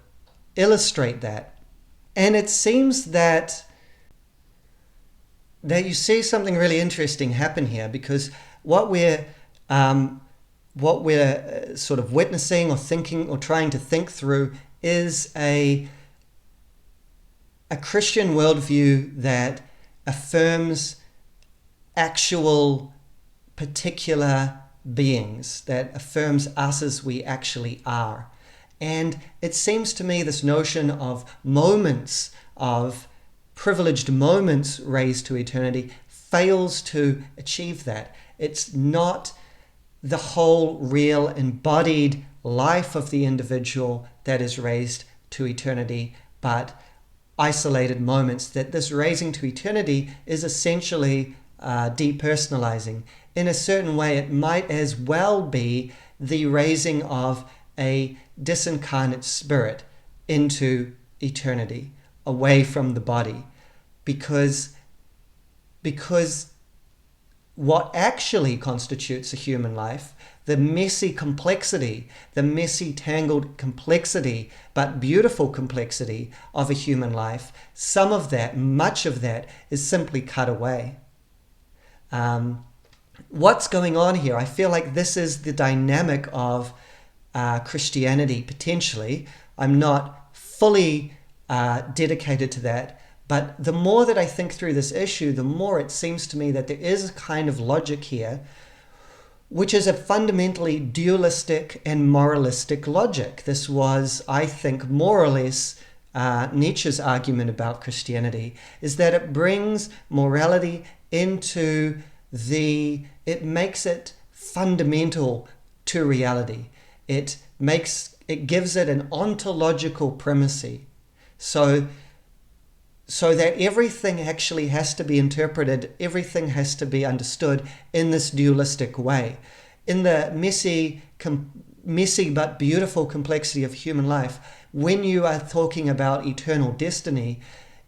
Speaker 1: illustrate that. And it seems that you see something really interesting happen here, because what we're sort of witnessing or thinking or trying to think through is a Christian worldview that affirms actual particular beings, that affirms us as we actually are. And it seems to me this notion of moments, of privileged moments raised to eternity, fails to achieve that. It's not the whole real embodied life of the individual that is raised to eternity, but isolated moments. That this raising to eternity is essentially depersonalizing. In a certain way, it might as well be the raising of a disincarnate spirit into eternity, away from the body, because what actually constitutes a human life, the messy complexity, the messy, tangled complexity, but beautiful complexity of a human life, some of that, much of that, is simply cut away. What's going on here? I feel like this is the dynamic of Christianity, potentially. I'm not fully dedicated to that, but the more that I think through this issue, the more it seems to me that there is a kind of logic here, which is a fundamentally dualistic and moralistic logic. This was, I think, more or less Nietzsche's argument about Christianity, is that it brings morality into it makes it fundamental to reality. It gives it an ontological primacy. So that everything actually has to be interpreted, everything has to be understood in this dualistic way. In the messy but beautiful complexity of human life, when you are talking about eternal destiny,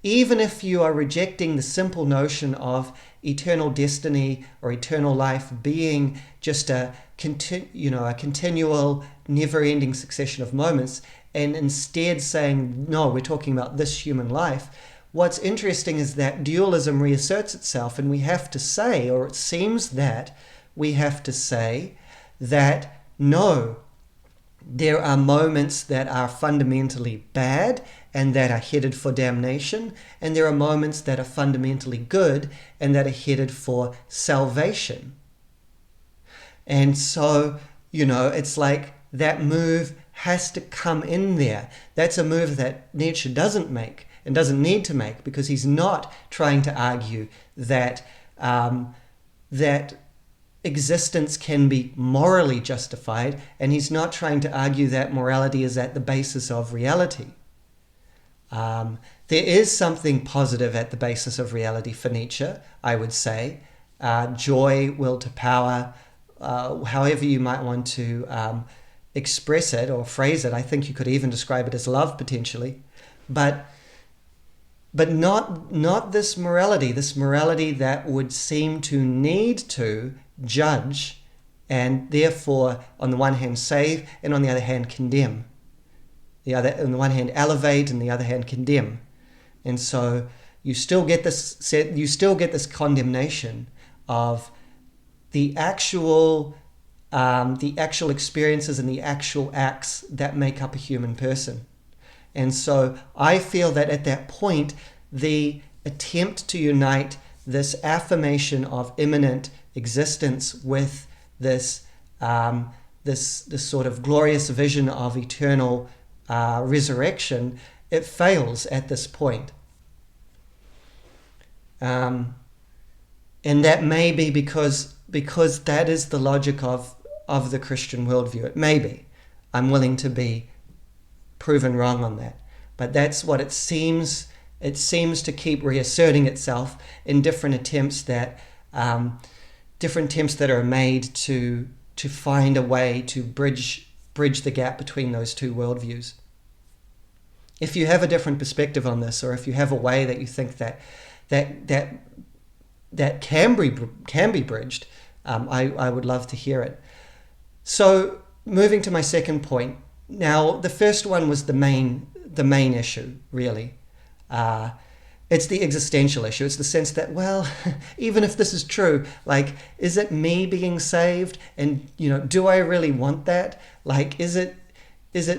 Speaker 1: even if you are rejecting the simple notion of eternal destiny or eternal life being just a continual, never-ending succession of moments, and instead saying, no, we're talking about this human life, what's interesting is that dualism reasserts itself, and we have to say, or it seems that we have to say, that no, There are moments that are fundamentally bad and that are headed for damnation, and there are moments that are fundamentally good and that are headed for salvation. And so, it's like that move has to come in there. That's a move that Nietzsche doesn't make and doesn't need to make, because he's not trying to argue that that existence can be morally justified, and he's not trying to argue that morality is at the basis of reality. There is something positive at the basis of reality for Nietzsche, I would say. Joy, will to power, however you might want to express it or phrase it. I think you could even describe it as love, potentially. But not this morality that would seem to need to judge and therefore on the one hand save and on the other hand condemn. On the one hand elevate and the other hand condemn. And so you still get this condemnation of the actual experiences and the actual acts that make up a human person. And so I feel that at that point, the attempt to unite this affirmation of immanent existence with this sort of glorious vision of eternal resurrection, it fails at this point. And that may be because that is the logic of the Christian worldview. It may be. I'm willing to be proven wrong on that. But that's what it seems. It seems to keep reasserting itself in different attempts that are made to find a way to bridge the gap between those two worldviews. If you have a different perspective on this, or if you have a way that you think that can be bridged, I would love to hear it. So moving to my second point. Now, the first one was the main issue, really. It's the existential issue. It's the sense that, well, even if this is true, like, is it me being saved? And, do I really want that? Like, is it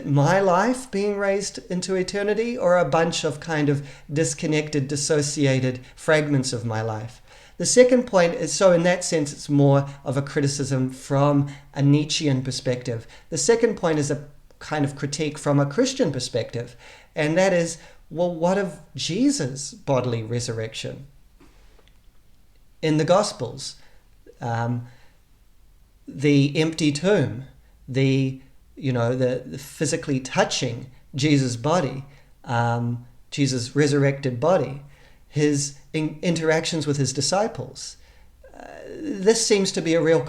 Speaker 1: my life being raised into eternity, or a bunch of kind of disconnected, dissociated fragments of my life? The second point is, so in that sense, it's more of a criticism from a Nietzschean perspective. The second point is a kind of critique from a Christian perspective, and that is, well, what of Jesus' bodily resurrection? In the Gospels, the empty tomb, the physically touching Jesus' body, Jesus' resurrected body, his interactions with his disciples. This seems to be a real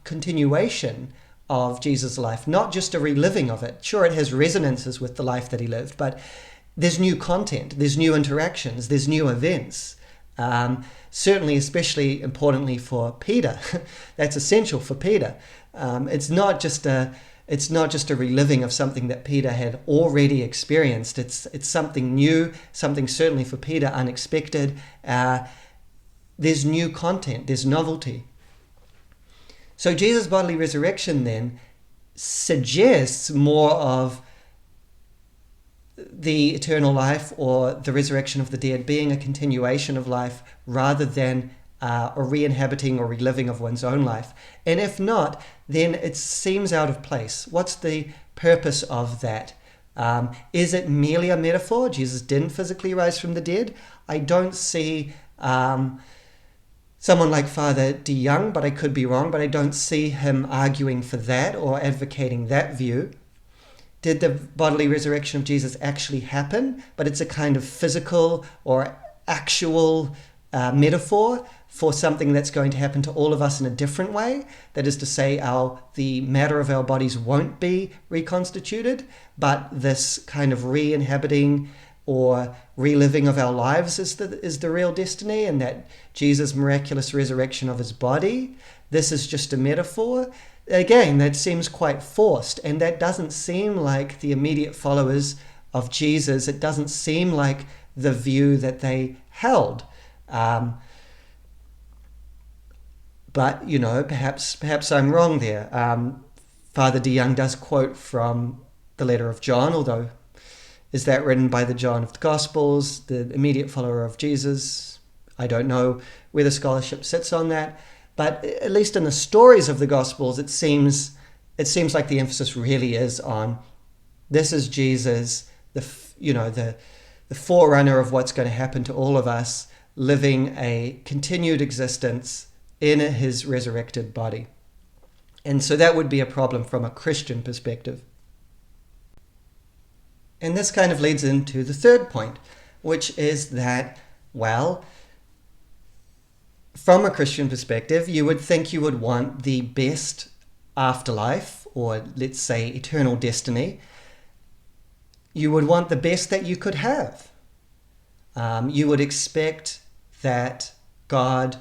Speaker 1: continuation of Jesus' life, not just a reliving of it. Sure, it has resonances with the life that he lived, but there's new content, there's new interactions, there's new events. Certainly, especially importantly for Peter, that's essential for Peter. It's not just a reliving of something that Peter had already experienced. It's something new, something certainly for Peter unexpected. There's new content, there's novelty. So Jesus' bodily resurrection then suggests more of the eternal life or the resurrection of the dead being a continuation of life rather than a reinhabiting or reliving of one's own life. And if not, then it seems out of place. What's the purpose of that? Is it merely a metaphor? Jesus didn't physically rise from the dead. I don't see someone like Father DeYoung, but I could be wrong, but I don't see him arguing for that or advocating that view. Did the bodily resurrection of Jesus actually happen? But it's a kind of physical or actual metaphor for something that's going to happen to all of us in a different way. That is to say, the matter of our bodies won't be reconstituted, but this kind of re-inhabiting or reliving of our lives is the real destiny, and that Jesus' miraculous resurrection of his body, this is just a metaphor. Again, that seems quite forced, and that doesn't seem like the immediate followers of Jesus. It doesn't seem like the view that they held. But, perhaps I'm wrong there. Father DeYoung does quote from the letter of John, although is that written by the John of the Gospels, the immediate follower of Jesus? I don't know where the scholarship sits on that, but at least in the stories of the Gospels, it seems like the emphasis really is on this is Jesus, the forerunner of what's going to happen to all of us, living a continued existence in his resurrected body. And so that would be a problem from a Christian perspective. And this kind of leads into the third point, which is that, well, from a Christian perspective, you would think you would want the best afterlife, or let's say eternal destiny. You would want the best that you could have. You would expect that God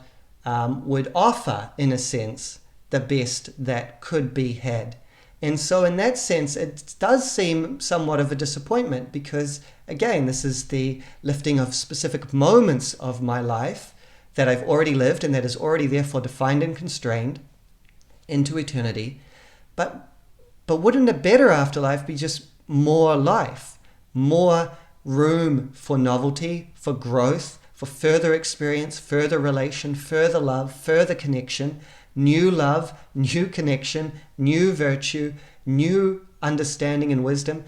Speaker 1: would offer, in a sense, the best that could be had. And so in that sense, it does seem somewhat of a disappointment because, again, this is the lifting of specific moments of my life that I've already lived and that is already therefore defined and constrained into eternity. But wouldn't a better afterlife be just more life, more room for novelty, for growth, for further experience, further relation, further love, further connection, new love, new connection, new virtue, new understanding and wisdom?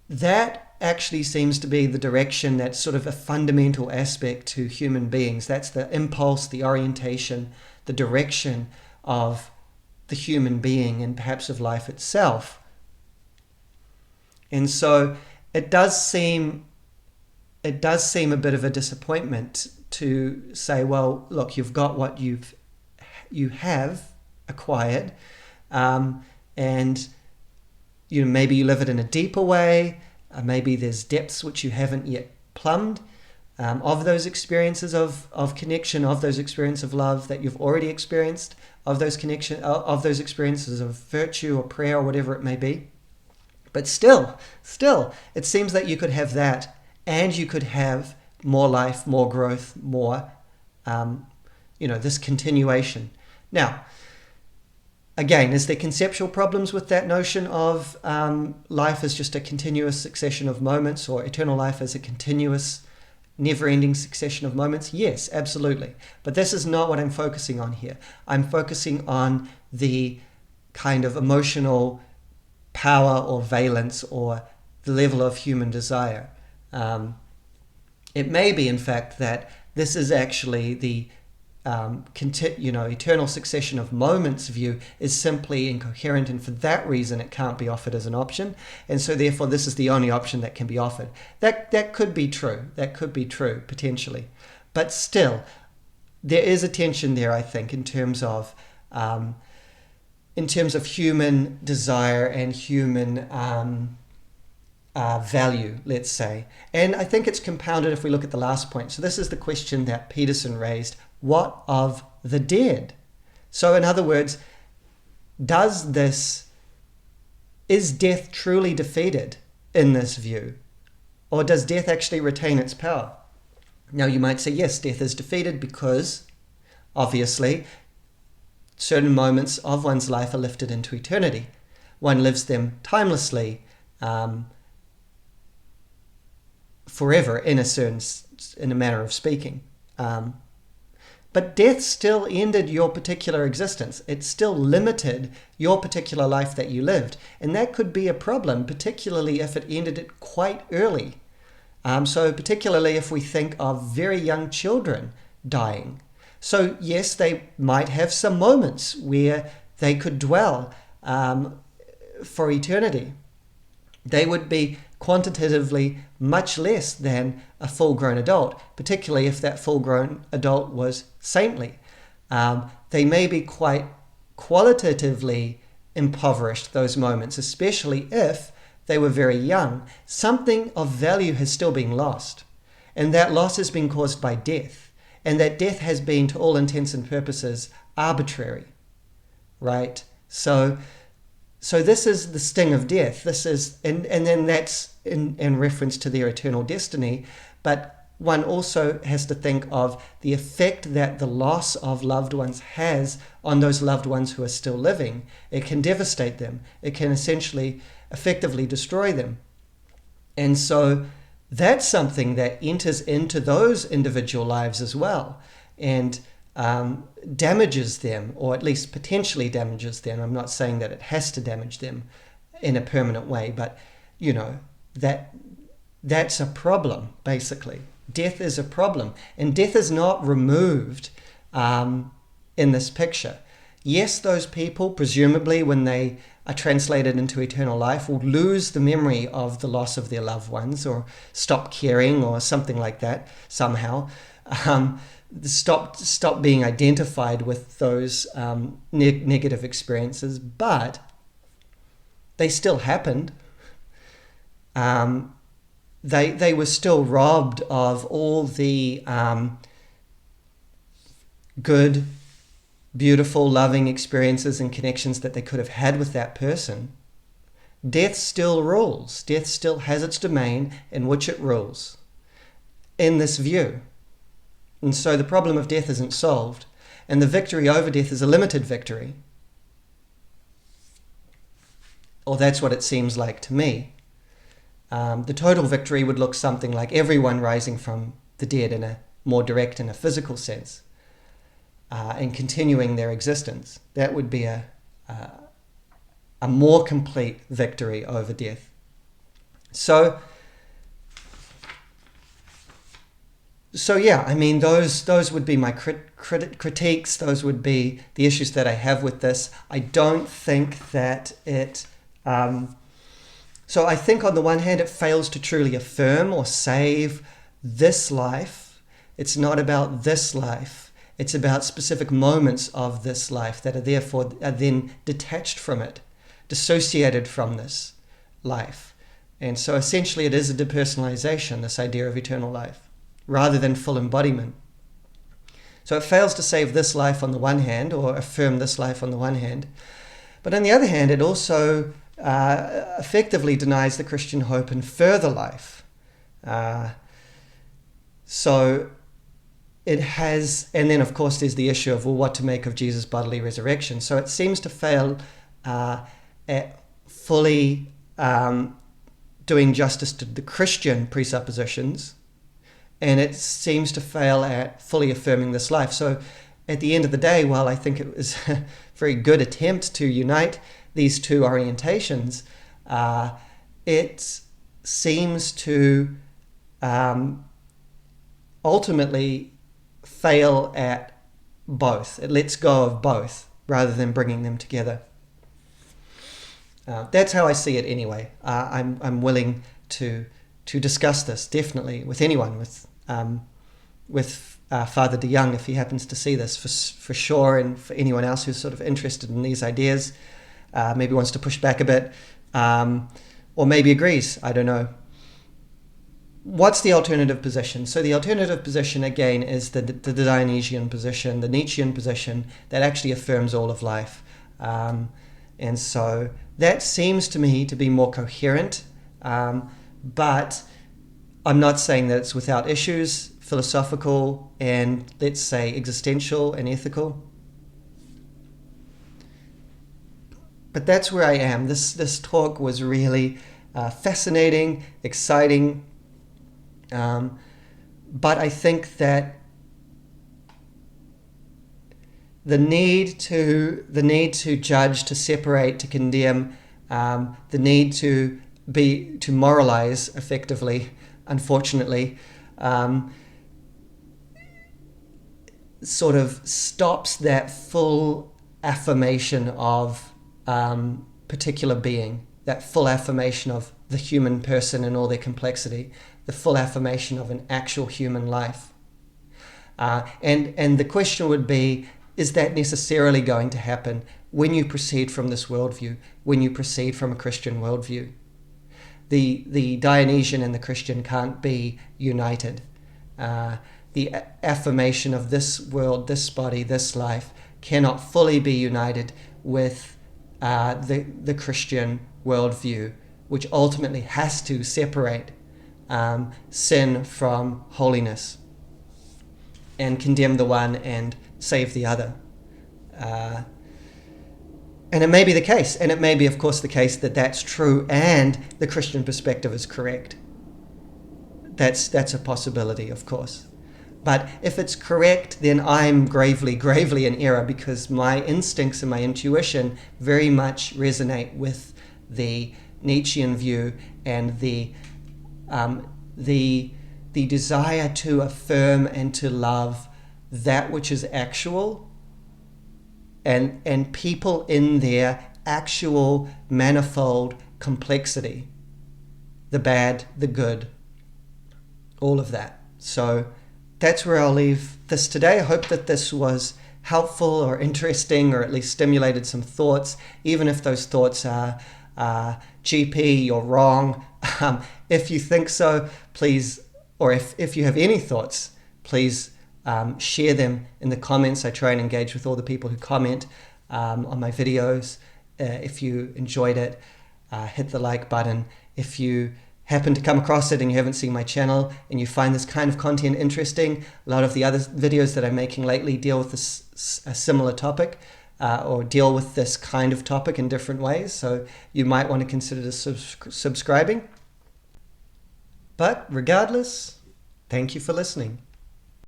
Speaker 1: That actually seems to be the direction that's sort of a fundamental aspect to human beings. That's the impulse, the orientation, the direction of the human being and perhaps of life itself. And so it does seem a bit of a disappointment to say, well, look, you've got what you have acquired, and maybe you live it in a deeper way. Maybe there's depths which you haven't yet plumbed of those experiences of connection, of those experiences of love that you've already experienced, of those experiences of virtue or prayer or whatever it may be. But still, it seems that you could have that, and you could have more life, more growth, more, this continuation. Now, again, is there conceptual problems with that notion of life as just a continuous succession of moments, or eternal life as a continuous, never-ending succession of moments? Yes, absolutely. But this is not what I'm focusing on here. I'm focusing on the kind of emotional power or valence or the level of human desire. It may be, in fact, that this is actually the eternal succession of moments view is simply incoherent, and for that reason it can't be offered as an option, and so therefore this is the only option that can be offered. That could be true. That could be true, potentially. But still, there is a tension there, I think, in terms of human desire and human value, let's say. And I think it's compounded if we look at the last point. So this is the question that Peterson raised. What of the dead? So in other words, is death truly defeated in this view? Or does death actually retain its power? Now you might say, yes, death is defeated because, obviously, certain moments of one's life are lifted into eternity. One lives them timelessly, forever, in a manner of speaking. But death still ended your particular existence. It still limited your particular life that you lived. And that could be a problem, particularly if it ended it quite early. So particularly if we think of very young children dying. So yes, they might have some moments where they could dwell for eternity. They would be quantitatively much less than a full-grown adult, particularly if that full-grown adult was saintly. They may be quite qualitatively impoverished, those moments, especially if they were very young. Something of value has still been lost, and that loss has been caused by death, and that death has been, to all intents and purposes, arbitrary, right? So this is the sting of death. This is, and then that's in reference to their eternal destiny. But one also has to think of the effect that the loss of loved ones has on those loved ones who are still living. It can devastate them. It can essentially, effectively destroy them. And so that's something that enters into those individual lives as well, and damages them, or at least potentially damages them. I'm not saying that it has to damage them in a permanent way, but that's a problem, basically. Death is a problem, and death is not removed in this picture. Yes, those people, presumably when they are translated into eternal life, will lose the memory of the loss of their loved ones, or stop caring, or something like that somehow. Stop being identified with those negative experiences, but they still happened. They were still robbed of all the good, beautiful, loving experiences and connections that they could have had with that person. Death still rules. Death still has its domain in which it rules, in this view. And so the problem of death isn't solved, and the victory over death is a limited victory. Or that's what it seems like to me. The total victory would look something like everyone rising from the dead in a more direct and a physical sense, and continuing their existence. That would be a more complete victory over death. So yeah, I mean, those would be my critiques. Those would be the issues that I have with this. I don't think that it... So I think on the one hand, it fails to truly affirm or save this life. It's not about this life. It's about specific moments of this life that are then detached from it, dissociated from this life. And so essentially it is a depersonalization, this idea of eternal life, rather than full embodiment. So it fails to save this life on the one hand, or affirm this life on the one hand. But on the other hand, it also effectively denies the Christian hope in further life. So it has, and then of course there's the issue of, well, what to make of Jesus' bodily resurrection. So it seems to fail at fully doing justice to the Christian presuppositions, and it seems to fail at fully affirming this life. So at the end of the day, while I think it was a very good attempt to unite these two orientations, it seems to ultimately fail at both. It lets go of both rather than bringing them together. That's how I see it anyway. I'm willing to discuss this definitely with anyone, with Father de Young, if he happens to see this, for sure, and for anyone else who's sort of interested in these ideas, maybe wants to push back a bit, or maybe agrees. I don't know. What's the alternative position? So the alternative position, again, is the Dionysian position, the Nietzschean position that actually affirms all of life. And so that seems to me to be more coherent, but I'm not saying that it's without issues, philosophical and, let's say, existential and ethical. But that's where I am. This talk was really fascinating, exciting, but I think that the need to judge, to separate, to condemn, the need to moralize effectively, unfortunately, sort of stops that full affirmation of particular being, that full affirmation of the human person and all their complexity, the full affirmation of an actual human life. And the question would be, is that necessarily going to happen when you proceed from this worldview, when you proceed from a Christian worldview? The Dionysian and the Christian can't be united. The affirmation of this world, this body, this life cannot fully be united with the Christian worldview, which ultimately has to separate sin from holiness and condemn the one and save the other. And it may be the case, and it may be, of course, the case that that's true and the Christian perspective is correct. That's a possibility, of course. But if it's correct, then I'm gravely in error, because my instincts and my intuition very much resonate with the Nietzschean view and the desire to affirm and to love that which is actual, and people in their actual manifold complexity, the bad, the good, all of that. So that's where I'll leave this today. I hope that this was helpful or interesting, or at least stimulated some thoughts, even if those thoughts are GP, you're wrong. If you think so, please, or if you have any thoughts, please share them in the comments. I try and engage with all the people who comment on my videos. If you enjoyed it, hit the like button. If you happen to come across it and you haven't seen my channel and you find this kind of content interesting, a lot of the other videos that I'm making lately deal with a similar topic, or deal with this kind of topic in different ways. So you might want to consider subscribing. But regardless, thank you for listening.